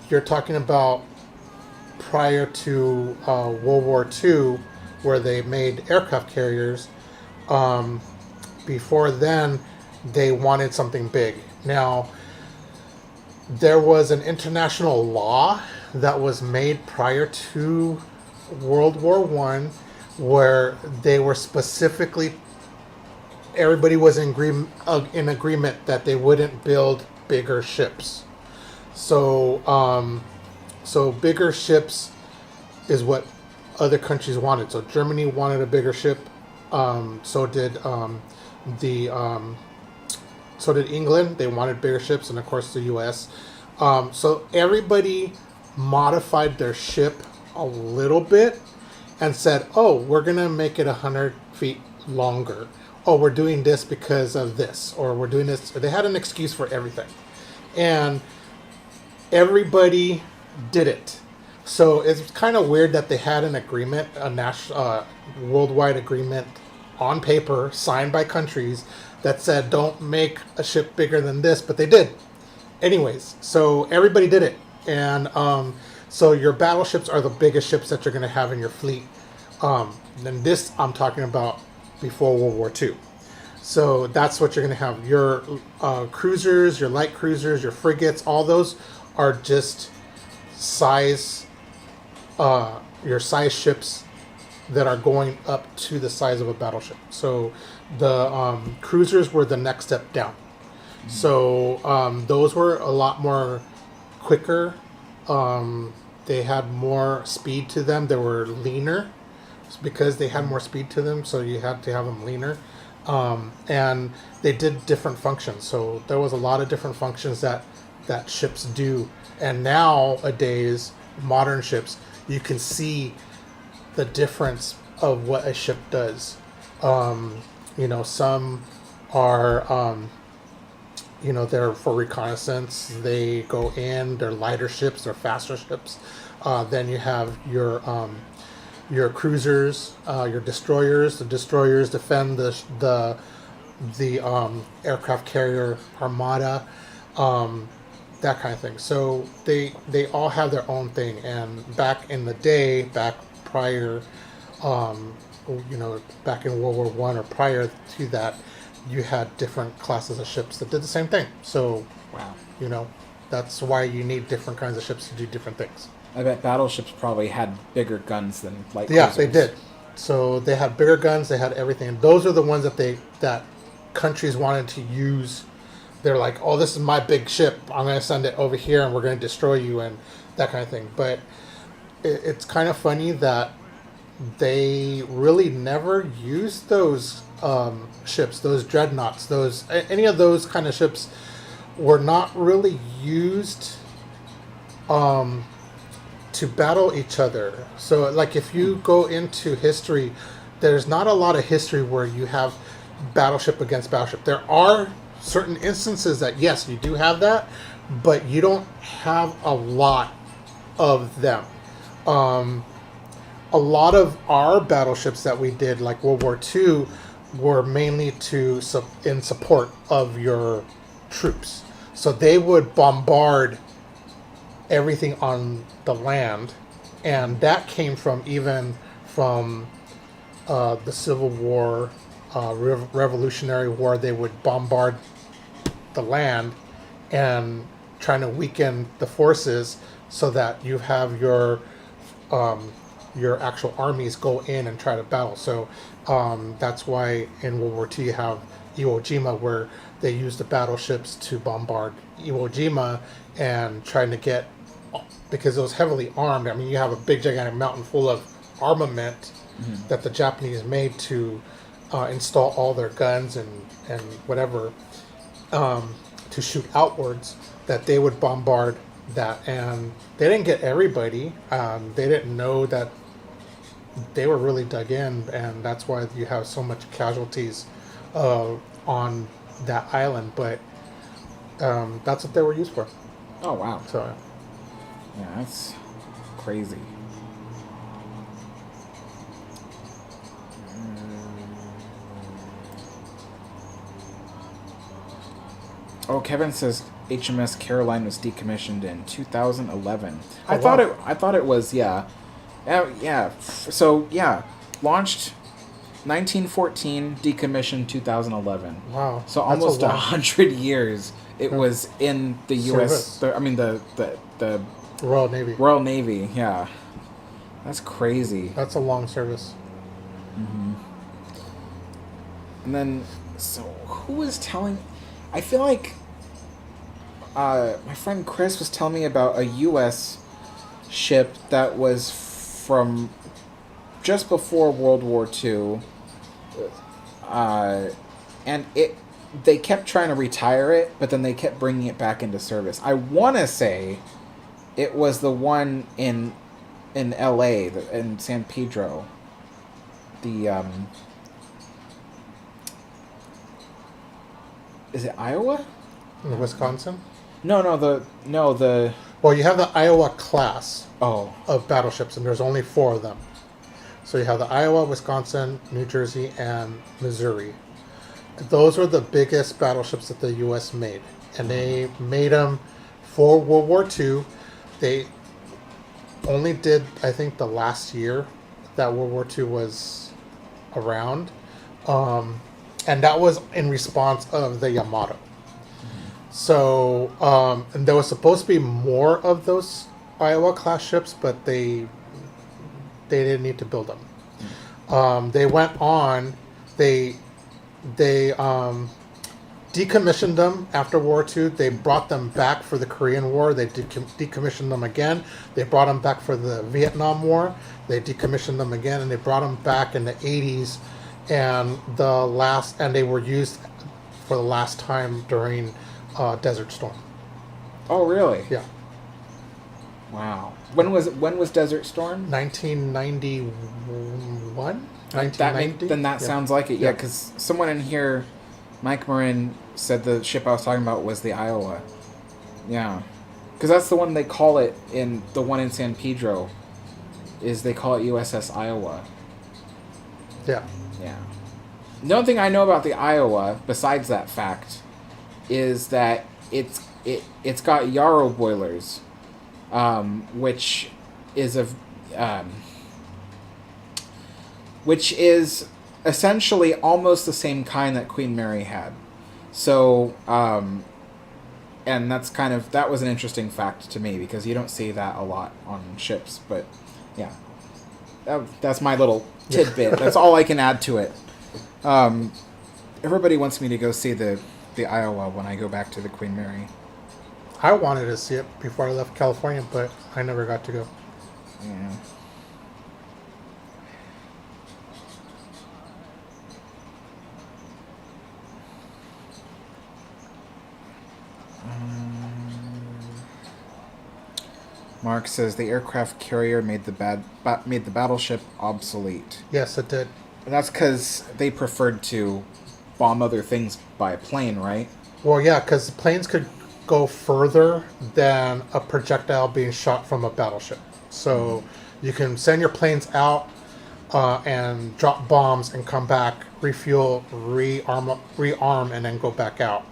you're talking about prior to World War II, where they made aircraft carriers. Before then, they wanted something big. Now, there was an international law that was made prior to World War I, where they were specifically, everybody was in agreement that they wouldn't build bigger ships. So, so bigger ships is what other countries wanted. So Germany wanted a bigger ship. So did so did England. They wanted bigger ships, and of course the U.S. So everybody modified their ship a little bit, and said, "Oh, we're gonna make it 100 feet longer. Oh, we're doing this because of this, or we're doing this." They had an excuse for everything, and everybody did it. So it's kind of weird that they had an agreement, a national, worldwide agreement on paper signed by countries that said don't make a ship bigger than this, but they did. Anyways, so everybody did it, and so your battleships are the biggest ships that you're going to have in your fleet. And this I'm talking about before World War II. So that's what you're going to have. Your cruisers, your light cruisers, your frigates, all those are just size, your size ships that are going up to the size of a battleship. So the cruisers were the next step down. So those were a lot more quicker. They had more speed to them. They were leaner because they had more speed to them. So you had to have them leaner. And they did different functions. So there was a lot of different functions that ships do. And nowadays, modern ships, you can see the difference of what a ship does. Some are, they're for reconnaissance. They go in, they're lighter ships, they're faster ships. Then you have your cruisers, your destroyers. The destroyers defend the aircraft carrier armada, that kind of thing. So they all have their own thing. And back in the day, back prior, back in World War One or prior to that, you had different classes of ships that did the same thing. So, Wow. That's why you need different kinds of ships to do different things. I bet battleships probably had bigger guns than light Yeah, cruisers. they did. So they had bigger guns, they had everything. And those are the ones that countries wanted to use. They're like, oh, this is my big ship. I'm going to send it over here and we're going to destroy you and that kind of thing. But it's kind of funny that they really never used those ships, those dreadnoughts, any of those kind of ships were not really used to battle each other. So, like, if you go into history, there's not a lot of history where you have battleship against battleship. There are certain instances that, yes, you do have that, but you don't have a lot of them. A lot of our battleships that we did, like World War II, were mainly in support of your troops. So they would bombard everything on the land, and that came from the Civil War, Revolutionary War. They would bombard the land and trying to weaken the forces so that you have your actual armies go in and try to battle. So that's why in World War II you have Iwo Jima, where they used the battleships to bombard Iwo Jima and trying to get, because it was heavily armed. I mean, you have a big gigantic mountain full of armament that the Japanese made to install all their guns and whatever to shoot outwards, that they would bombard that. And they didn't get everybody. They didn't know that they were really dug in, and that's why you have so much casualties on that island. But that's what they were used for. Oh, wow. So Yeah, that's crazy. Oh, Kevin says HMS Caroline was decommissioned in 2011. Oh, I thought it was, yeah. So, yeah, launched 1914, decommissioned 2011. wow. So That's almost a lot. 100 years it was in the U.S. Service. The Royal Navy. Royal Navy, yeah. That's crazy. That's a long service. And then, so who was telling? I feel like my friend Chris was telling me about a U.S. ship that was from just before World War II, and they kept trying to retire it, but then they kept bringing it back into service. I want to say it was the one in in L.A. In San Pedro. The is it Iowa? In Wisconsin. No, the Well, you have the Iowa class oh of battleships, and there's only 4 of them. So you have the Iowa, Wisconsin, New Jersey, and Missouri. Those were the biggest battleships that the U.S. made, and they made them for World War II. They only did, I think, the last year that World War II was around, and that was in response of the Yamato. So, and there was supposed to be more of those Iowa class ships, but they didn't need to build them. They went on. They decommissioned them after World War II. They brought them back for the Korean War. They decommissioned them again. They brought them back for the Vietnam War. They decommissioned them again, and they brought them back in the 80s. And they were used for the last time during Desert Storm. oh really? Yeah, Wow. When was Desert Storm? 1991. 1990. Then that Yeah. sounds like it. Yeah, Yeah. because someone in here, Mike Marin, said the ship I was talking about was the Iowa. Yeah, because that's the one they call it in the one in San Pedro. Is they call it USS Iowa. Yeah. Yeah. The only thing I know about the Iowa, besides that fact, is that it's got Yarrow boilers, which is which is essentially almost the same kind that Queen Mary had. So, and that was an interesting fact to me because you don't see that a lot on ships. But yeah, that's my little tidbit. That's all I can add to it. Everybody wants me to go see the Iowa when I go back to the Queen Mary. I wanted to see it before I left California, but I never got to go. Yeah. Mark says the aircraft carrier made the battleship obsolete. Yes, it did. And that's because they preferred to bomb other things by plane, right? Well, yeah, because planes could go further than a projectile being shot from a battleship. So you can send your planes out and drop bombs and come back, refuel, rearm, and then go back out.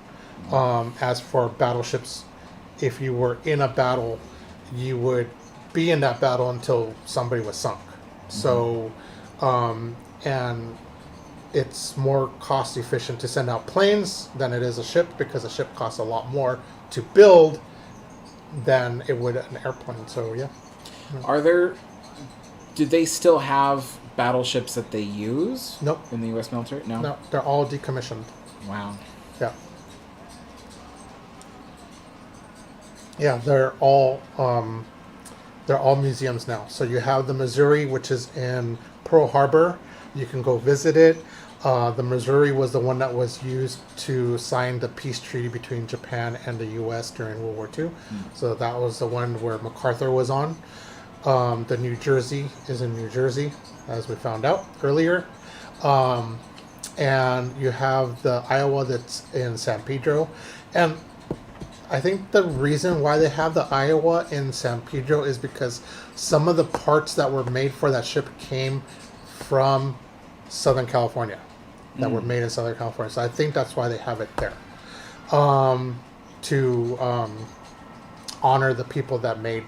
As for battleships, if you were in a battle, you would be in that battle until somebody was sunk. So, and it's more cost efficient to send out planes than it is a ship because a ship costs a lot more to build than it would an airplane. So, yeah. Do they still have battleships that they use? Nope. In the U.S. military? No? No, they're all decommissioned. Wow. Yeah. Yeah, they're all museums now. So you have the Missouri, which is in Pearl Harbor. You can go visit it. The Missouri was the one that was used to sign the peace treaty between Japan and the U.S. during World War II. So that was the one where MacArthur was on. The New Jersey is in New Jersey, as we found out earlier. And you have the Iowa that's in San Pedro. And I think the reason why they have the Iowa in San Pedro is because some of the parts that were made for that ship came from Southern California, that were made in Southern California. So I think that's why they have it there, to honor the people that made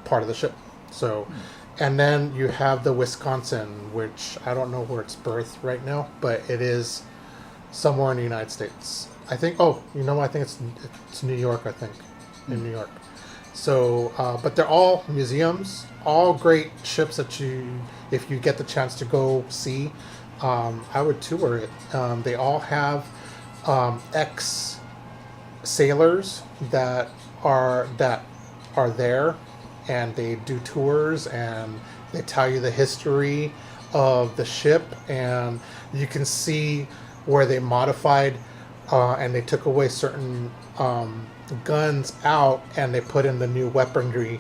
part of the ship. So, and then you have the Wisconsin, which I don't know where it's birthed right now, but it is somewhere in the United States. I think. Oh, I think it's New York. I think in New York. So, but they're all museums, all great ships that if you get the chance to go see, I would tour it. They all have ex-sailors that are there, and they do tours and they tell you the history of the ship, and you can see where they modified. And they took away certain guns out, and they put in the new weaponry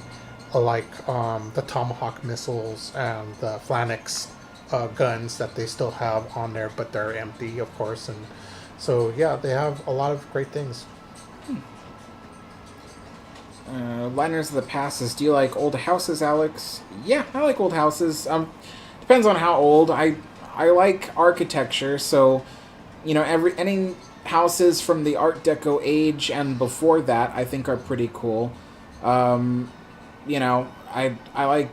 like the Tomahawk missiles and the Phalanx guns that they still have on there, but they're empty, of course. And so, yeah, they have a lot of great things. Liners of the Past says, do you like old houses, Alex? Yeah, I like old houses. Depends on how old. I like architecture, so any houses from the Art Deco age and before that I think are pretty cool. I like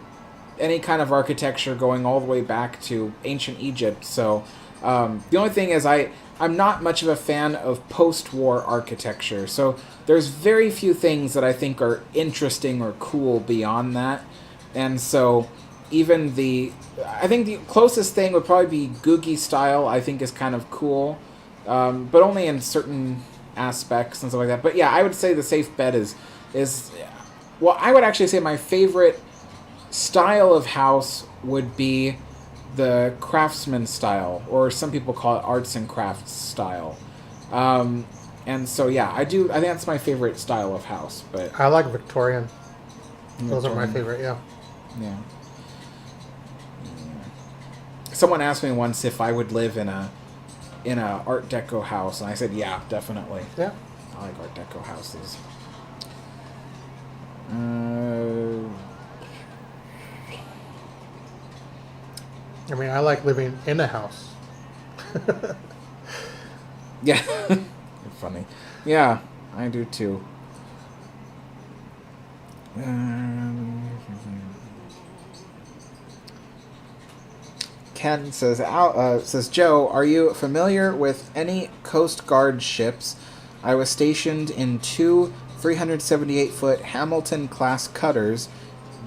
any kind of architecture going all the way back to ancient Egypt. So the only thing is I'm not much of a fan of post-war architecture. So there's very few things that I think are interesting or cool beyond that. And so even I think the closest thing would probably be Googie style. I think is kind of cool, but only in certain aspects and stuff like that. But yeah, I would say the safe bet is well, I would actually say my favorite style of house would be the craftsman style, or some people call it arts and crafts style. And so yeah, I think that's my favorite style of house. But I like Victorian. Those are my favorite. Yeah. Yeah. Someone asked me once if I would live in a Art Deco house, and I said, yeah, definitely. Yeah. I like Art Deco houses. I mean, I like living in a house. Yeah. Funny. Yeah, I do too. Ken says, Joe, are you familiar with any Coast Guard ships? I was stationed in 2 378-foot Hamilton-class cutters.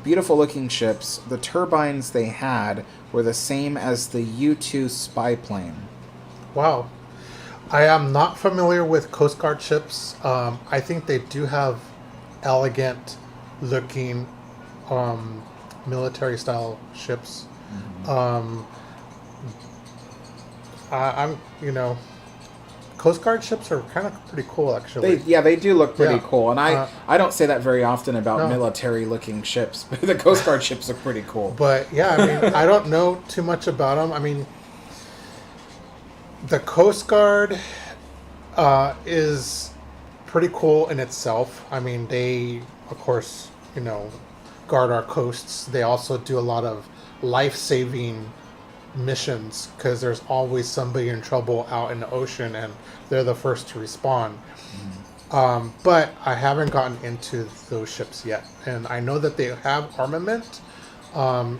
Beautiful-looking ships. The turbines they had were the same as the U-2 spy plane. Wow. I am not familiar with Coast Guard ships. I think they do have elegant-looking military-style ships. Mm-hmm. Coast Guard ships are kind of pretty cool, actually. They do look pretty cool, and I don't say that very often about military-looking ships, but the Coast Guard ships are pretty cool. But yeah, I mean, I don't know too much about them. I mean, the Coast Guard is pretty cool in itself. I mean, they, of course, guard our coasts. They also do a lot of life-saving missions because there's always somebody in trouble out in the ocean and they're the first to respond. But I haven't gotten into those ships yet, and I know that they have armament,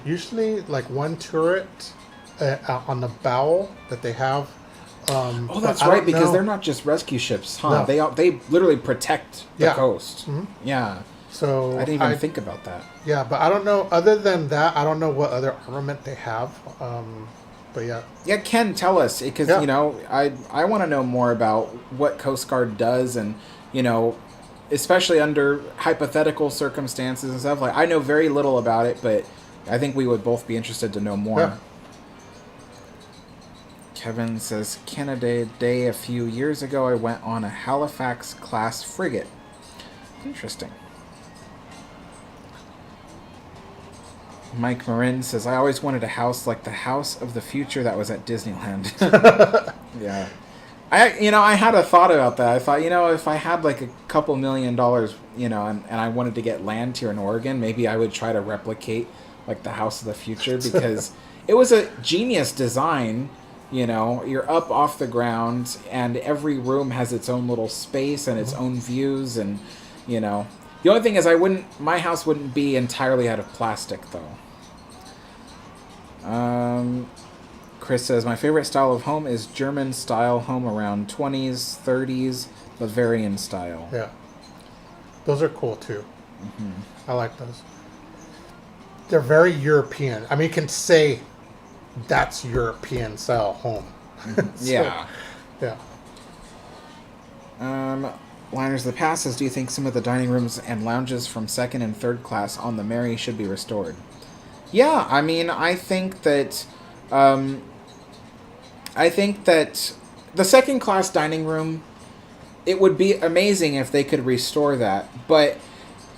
usually like one turret on the bow that they have. That's right, because they're not just rescue ships, huh? No. They literally protect the coast. Mm-hmm. Yeah. So I didn't even think about that. Yeah, but I don't know. Other than that, I don't know what other armament they have. But yeah. Yeah, Ken, tell us, because I want to know more about what Coast Guard does, and especially under hypothetical circumstances and stuff. Like, I know very little about it, but I think we would both be interested to know more. Yeah. Kevin says, Canada Day a few years ago, I went on a Halifax-class frigate. Interesting. Mike Marin says, I always wanted a house like the House of the Future that was at Disneyland. Yeah. I had a thought about that. I thought, if I had like a couple $1 million, and I wanted to get land here in Oregon, maybe I would try to replicate like the House of the Future, because it was a genius design. You're up off the ground, and every room has its own little space and its own views, and the only thing is my house wouldn't be entirely out of plastic, though. Chris says, my favorite style of home is German style home around 20s, 30s, Bavarian style. Yeah. Those are cool, too. Mm-hmm. I like those. They're very European. I mean, you can say that's European style home. Yeah. Yeah. Liners of the Past says, do you think some of the dining rooms and lounges from second and third class on the Mary should be restored? Yeah, I mean, I think that the second class dining room, it would be amazing if they could restore that. But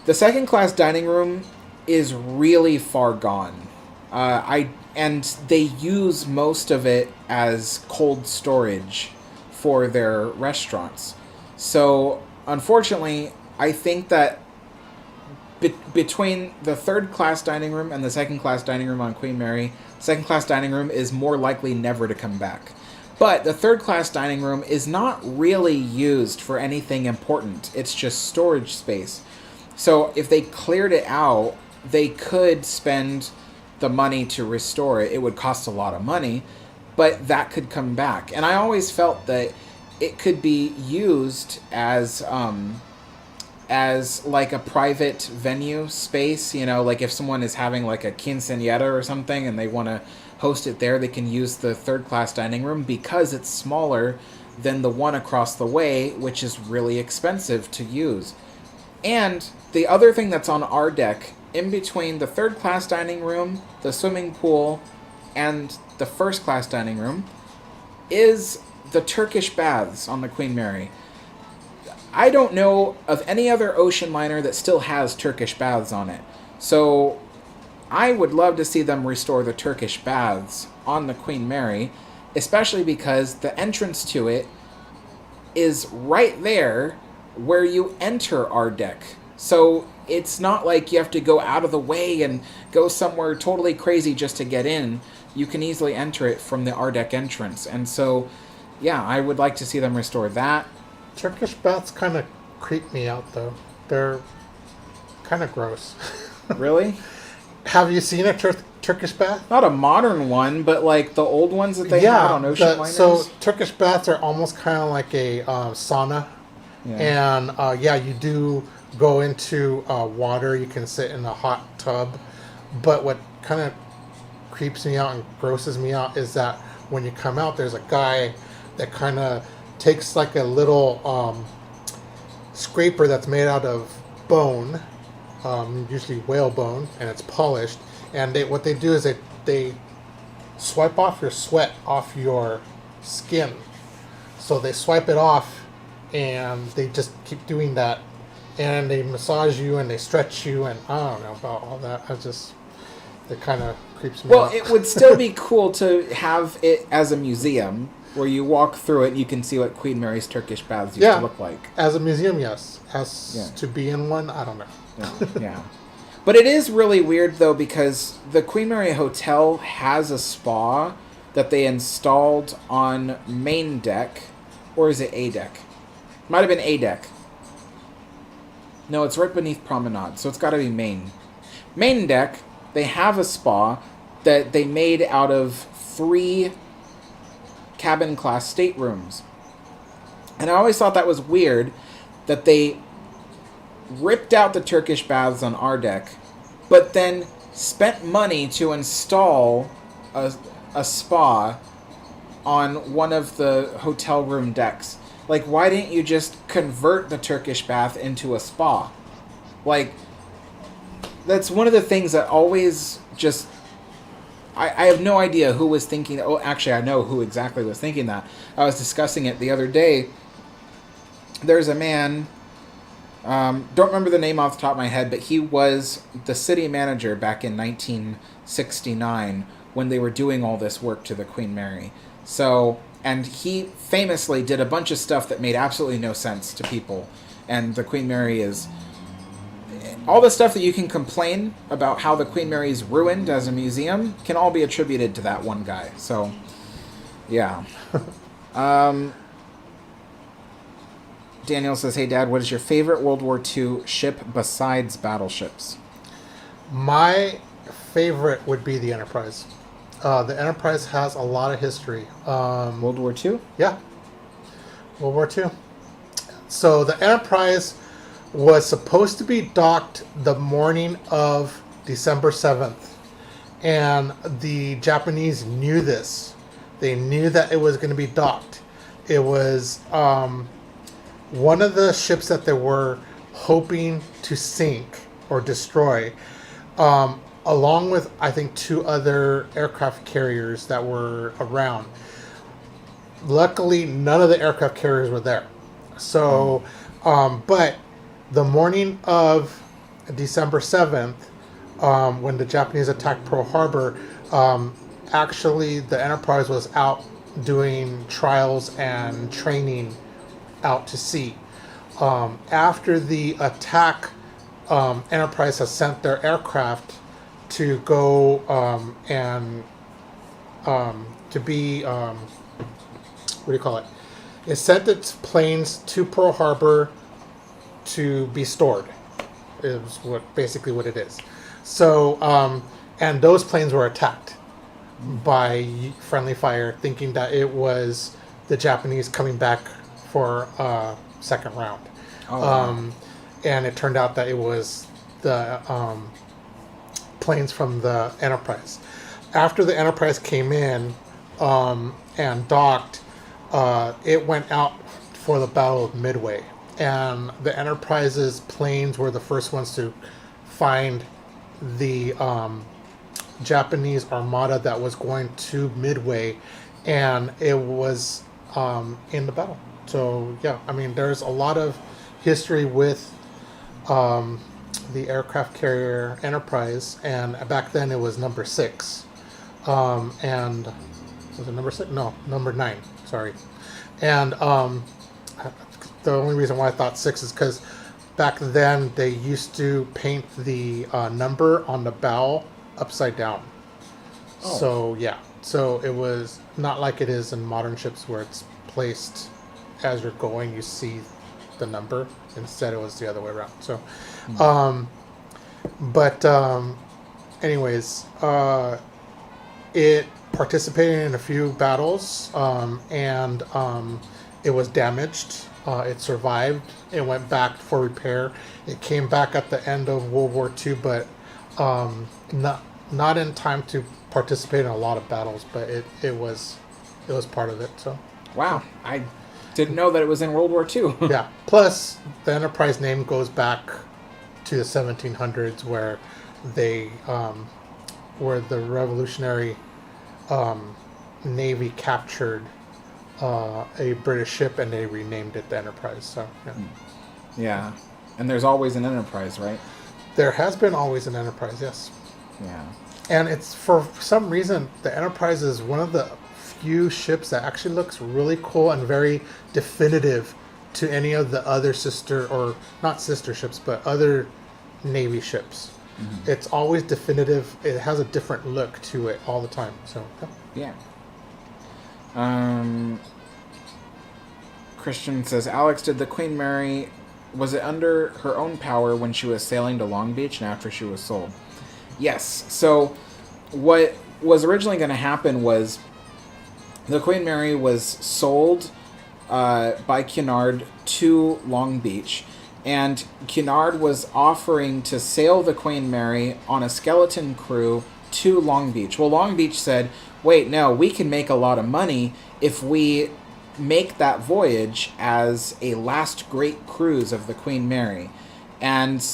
the second class dining room is really far gone. And they use most of it as cold storage for their restaurants. So unfortunately, I think that between the third class dining room and the second class dining room on Queen Mary, second class dining room is more likely never to come back. But the third class dining room is not really used for anything important. It's just storage space. So if they cleared it out, they could spend the money to restore it. It would cost a lot of money, but that could come back. And I always felt that it could be used as like a private venue space, you know, like if someone is having like a quinceañera or something and they want to host it there, they can use the third class dining room because it's smaller than the one across the way, which is really expensive to use. And the other thing that's on our deck, in between the third class dining room, the swimming pool, and the first class dining room, is the Turkish baths on the Queen Mary. I don't know of any other ocean liner that still has Turkish baths on it. So I would love to see them restore the Turkish baths on the Queen Mary, especially because the entrance to it is right there where you enter our deck. So it's not like you have to go out of the way and go somewhere totally crazy just to get in. You can easily enter it from the our deck entrance. And so, yeah, I would like to see them restore that. Turkish baths kind of creep me out, though. They're kind of gross. Really? Have you seen a Turkish bath? Not a modern one, but like the old ones that they had on ocean liners. So Turkish baths are almost kind of like a sauna. Yeah. And you do go into water. You can sit in a hot tub. But what kind of creeps me out and grosses me out is that when you come out, there's a guy that kind of takes like a little scraper that's made out of bone, usually whale bone, and it's polished. And what they do is they swipe off your sweat off your skin. So they swipe it off, and they just keep doing that. And they massage you and they stretch you, and I don't know about all that. It kind of creeps me out. Well, it would still be cool to have it as a museum where you walk through it and you can see what Queen Mary's Turkish baths used to look like. As a museum, yes. To be in one, I don't know. Yeah. But it is really weird, though, because the Queen Mary Hotel has a spa that they installed on main deck. Or is it A deck? Might have been A deck. No, it's right beneath Promenade, so it's got to be main. Main deck, they have a spa that they made out of 3 cabin class staterooms. And I always thought that was weird that they ripped out the Turkish baths on our deck, but then spent money to install a spa on one of the hotel room decks. Like, why didn't you just convert the Turkish bath into a spa? Like, that's one of the things that always just... I have no idea who was thinking... Oh, actually, I know who exactly was thinking that. I was discussing it the other day. There's a man... don't remember the name off the top of my head, but he was the city manager back in 1969 when they were doing all this work to the Queen Mary. So... And he famously did a bunch of stuff that made absolutely no sense to people. And the Queen Mary is... All the stuff that you can complain about how the Queen Mary is ruined as a museum can all be attributed to that one guy. So, yeah. Daniel says, hey, Dad, what is your favorite World War II ship besides battleships? My favorite would be the Enterprise. The Enterprise has a lot of history. World War II? Yeah. World War II. So the Enterprise was supposed to be docked the morning of December 7th. And the Japanese knew this. They knew that it was going to be docked. It was one of the ships that they were hoping to sink or destroy. Along with, I think, 2 other aircraft carriers that were around. Luckily, none of the aircraft carriers were there. So, but the morning of December 7th, when the Japanese attacked Pearl Harbor, actually the Enterprise was out doing trials and training out to sea. After the attack, Enterprise has sent their aircraft to go and to be what do you call it? It sent its planes to Pearl Harbor to be stored. Is basically what it is. So and those planes were attacked by friendly fire, thinking that it was the Japanese coming back for a second round. And it turned out that it was the planes from the Enterprise. After the Enterprise came in and docked, it went out for the Battle of Midway. And the Enterprise's planes were the first ones to find the Japanese armada that was going to Midway, and it was in the battle. So yeah, I mean, there's a lot of history with the aircraft carrier Enterprise, and back then it was number 6, and was it number 6? No, number 9. Sorry, and the only reason why I thought 6 is because back then they used to paint the number on the bow upside down. Oh. So yeah, so it was not like it is in modern ships where it's placed as you're going, you see the number. Instead, it was the other way around. So, anyways, it participated in a few battles, and it was damaged. It survived. It went back for repair. It came back at the end of World War II, but not in time to participate in a lot of battles. But it was part of it. So wow, I didn't know that it was in World War II. Yeah. Plus, the Enterprise name goes back to the 1700s, where where the Revolutionary Navy captured a British ship and they renamed it the Enterprise. So yeah. Yeah, and there's always an Enterprise, right? There has been always an Enterprise, yes. Yeah. And it's, for some reason, the Enterprise is one of the few ships that actually looks really cool and very definitive to any of the other not sister ships, but other Navy ships. Mm-hmm. It's always definitive. It has a different look to it all the time. So yeah. Christian says, Alex, did the Queen Mary, was it under her own power when she was sailing to Long Beach and after she was sold? Yes. So what was originally going to happen was the Queen Mary was sold by Cunard to Long Beach, and Cunard was offering to sail the Queen Mary on a skeleton crew to Long Beach. Well, Long Beach said, wait, no, we can make a lot of money if we make that voyage as a last great cruise of the Queen Mary. And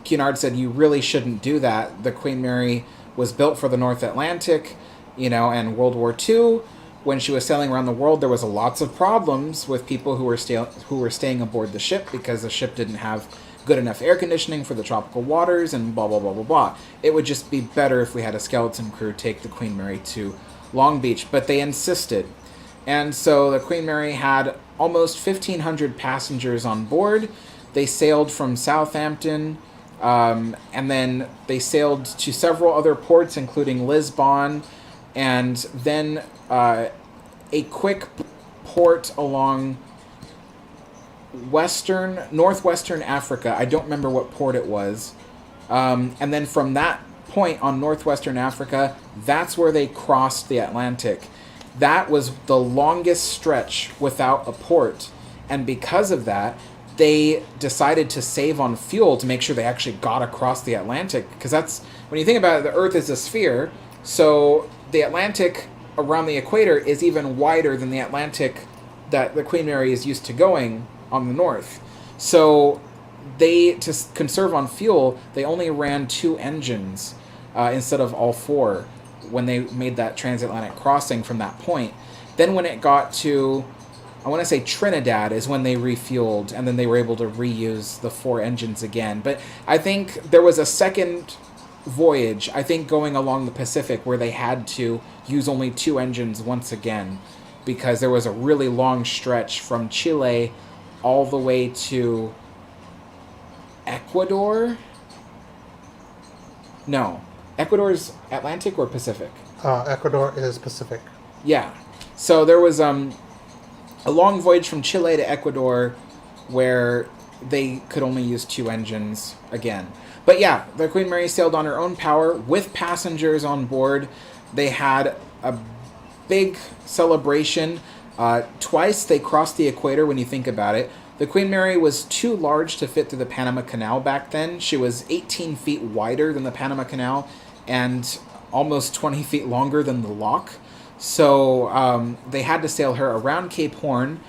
Cunard said, you really shouldn't do that. The Queen Mary was built for the North Atlantic, and World War II. When she was sailing around the world, there was lots of problems with people who were staying aboard the ship because the ship didn't have good enough air conditioning for the tropical waters and blah, blah, blah, blah, blah. It would just be better if we had a skeleton crew take the Queen Mary to Long Beach, but they insisted. And so the Queen Mary had almost 1,500 passengers on board. They sailed from Southampton, and then they sailed to several other ports, including Lisbon, and then a quick port along northwestern Africa. I don't remember what port it was. And then from that point on northwestern Africa, that's where they crossed the Atlantic. That was the longest stretch without a port. And because of that, they decided to save on fuel to make sure they actually got across the Atlantic. Because that's, when you think about it, the Earth is a sphere. So the Atlantic around the equator is even wider than the Atlantic that the Queen Mary is used to going on the north. So to conserve on fuel, they only ran 2 engines instead of all 4 when they made that transatlantic crossing from that point. Then when it got to, I want to say Trinidad, is when they refueled, and then they were able to reuse the 4 engines again. But I think there was a second voyage, I think going along the Pacific where they had to use only 2 engines once again because there was a really long stretch from Chile all the way to Ecuador. No. Ecuador's Atlantic or Pacific? Ecuador is Pacific. Yeah. So there was a long voyage from Chile to Ecuador where they could only use 2 engines again. But yeah, the Queen Mary sailed on her own power with passengers on board. They had a big celebration. Twice they crossed the equator when you think about it. The Queen Mary was too large to fit through the Panama Canal back then. She was 18 feet wider than the Panama Canal and almost 20 feet longer than the lock. So they had to sail her around Cape Horn.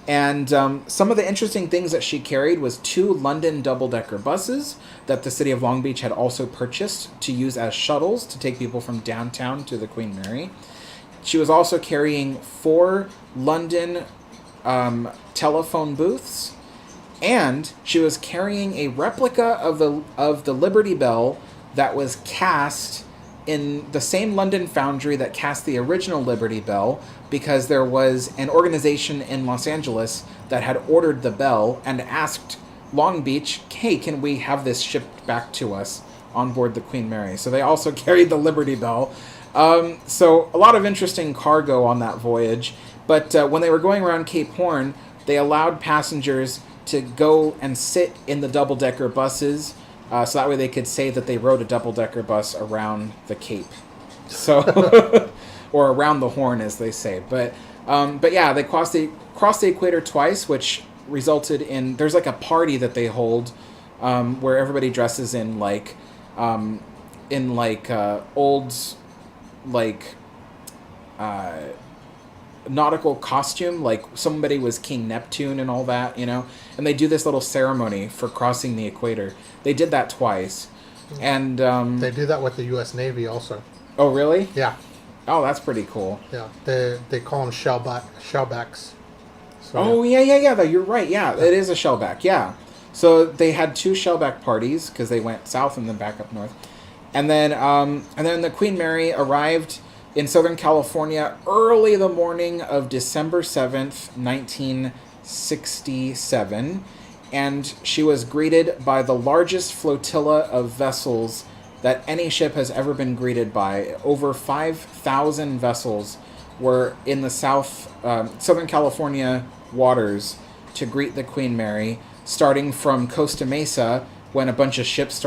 And some of the interesting things that she carried was 2 London double-decker buses that the city of Long Beach had also purchased to use as shuttles to take people from downtown to the Queen Mary. She was also carrying 4 London telephone booths, and she was carrying a replica of the Liberty Bell that was cast in the same London foundry that cast the original Liberty Bell, because there was an organization in Los Angeles that had ordered the bell and asked Long Beach, hey, can we have this shipped back to us on board the Queen Mary? So they also carried the Liberty Bell. So a lot of interesting cargo on that voyage. But when they were going around Cape Horn, they allowed passengers to go and sit in the double-decker buses, so that way they could say that they rode a double-decker bus around the Cape. So, or around the Horn, as they say. But yeah, they crossed the equator twice, which resulted in, there's like a party that they hold where everybody dresses in old nautical costume, like somebody was King Neptune and all that, and they do this little ceremony for crossing the equator. They did that twice. And they do that with the U.S. Navy also. Oh, really? Yeah. Oh, that's pretty cool. Yeah, they call them shellbacks. So, oh, yeah. You're right. Yeah, it is a shellback. Yeah. So they had 2 shellback parties because they went south and then back up north, and then the Queen Mary arrived in Southern California early the morning of December 7th, 1967, and she was greeted by the largest flotilla of vessels that any ship has ever been greeted by. Over 5,000 vessels were in the Southern California waters to greet the Queen Mary, starting from Costa Mesa when a bunch of ships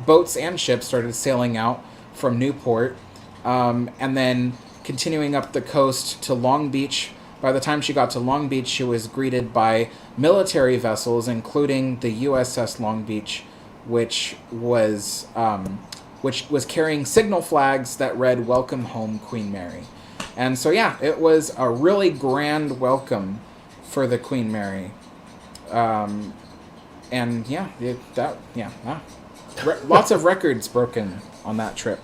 boats and ships started sailing out from Newport, and then continuing up the coast to Long Beach. By the time she got to Long Beach, she was greeted by military vessels, including the USS Long Beach, which was carrying signal flags that read "Welcome Home, Queen Mary." And so, yeah, it was a really grand welcome for the Queen Mary. And yeah, lots of records broken on that trip.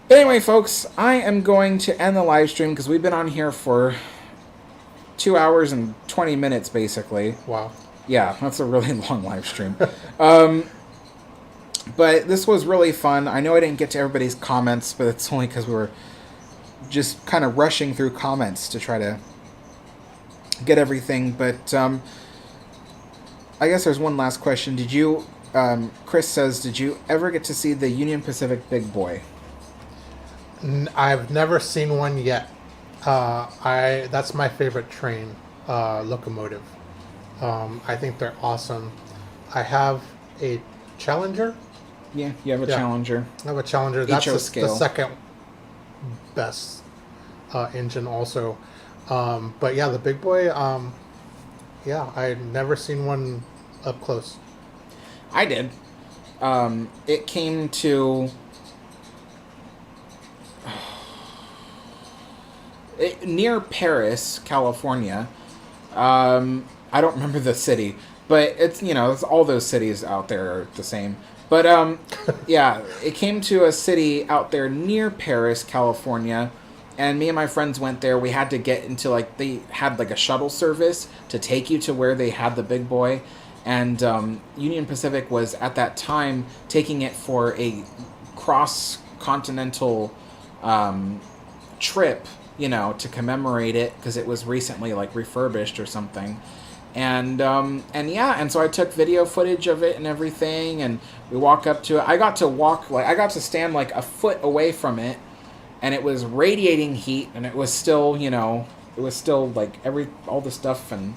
But anyway, folks, I am going to end the live stream because we've been on here for 2 hours and 20 minutes, basically. Wow. Yeah, that's a really long live stream. But this was really fun. I know I didn't get to everybody's comments, but it's only because we were just kind of rushing through comments to try to get everything. But I guess there's one last question. Did you, Chris says, did you ever get to see the Union Pacific Big Boy? I've never seen one yet. That's my favorite train locomotive. I think they're awesome. I have a Challenger. Yeah, you have a Challenger. I have a Challenger. That's the scale. second best engine also. But yeah, the Big Boy, I've never seen one up close. I did. It came to... near Paris, California. I don't remember the city, but it's all those cities out there are the same. But yeah, it came to a city out there near Paris, California, and me and my friends went there. We had to get into they had a shuttle service to take you to where they had the Big Boy, And Union Pacific was at that time taking it for a cross-continental trip, to commemorate it because it was recently like refurbished or something. And so I took video footage of it and everything, and we walk up to it. I got to stand like a foot away from it, and it was radiating heat, and it was still, like all the stuff, and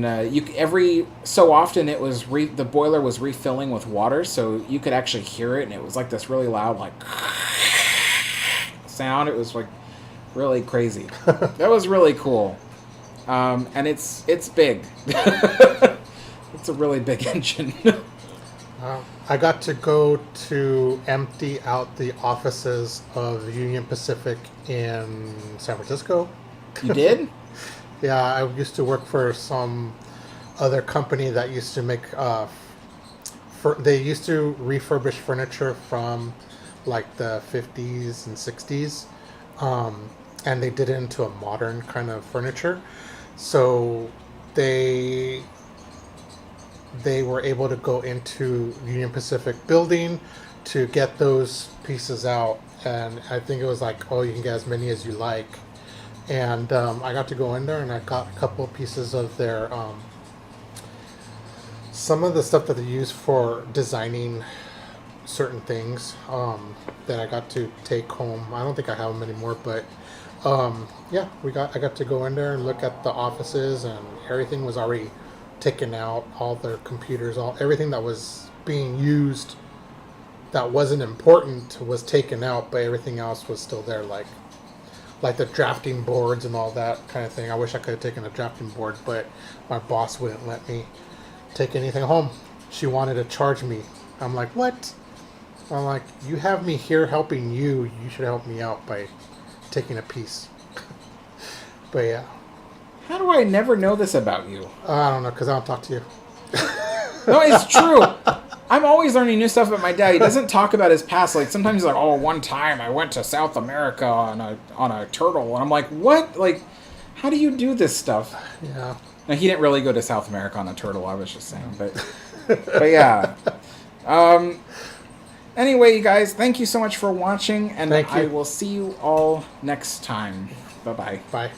every so often it was the boiler was refilling with water, so you could actually hear it, and it was like this really loud like sound. It was like really crazy. That was really cool. And it's big. It's a really big engine. I got to go to empty out the offices of Union Pacific in San Francisco. You did? Yeah, I used to work for some other company that used to make they used to refurbish furniture from like the 50s and 60s, and they did it into a modern kind of furniture. So they were able to go into Union Pacific building to get those pieces out, and I think it was like, oh, you can get as many as you like. And I got to go in there, and I got a couple of pieces of their some of the stuff that they use for designing certain things that I got to take home. I don't think I have them anymore, but yeah, I got to go in there and look at the offices, and everything was already taken out. All their computers, everything that was being used that wasn't important was taken out, but everything else was still there, like the drafting boards and all that kind of thing. I wish I could have taken a drafting board, but my boss wouldn't let me take anything home. She wanted to charge me. I'm like, what? I'm like, you have me here helping you. You should help me out by taking a piece. But yeah. How do I never know this about you? I don't know, because I don't talk to you. No, it's true. I'm always learning new stuff about my dad. He doesn't talk about his past. Like, sometimes he's like, oh, one time I went to South America on a turtle. And I'm like, what? Like, how do you do this stuff? Yeah. Now, he didn't really go to South America on a turtle. I was just saying. But yeah. Anyway, you guys, thank you so much for watching. And I will see you all next time. Bye-bye. Bye.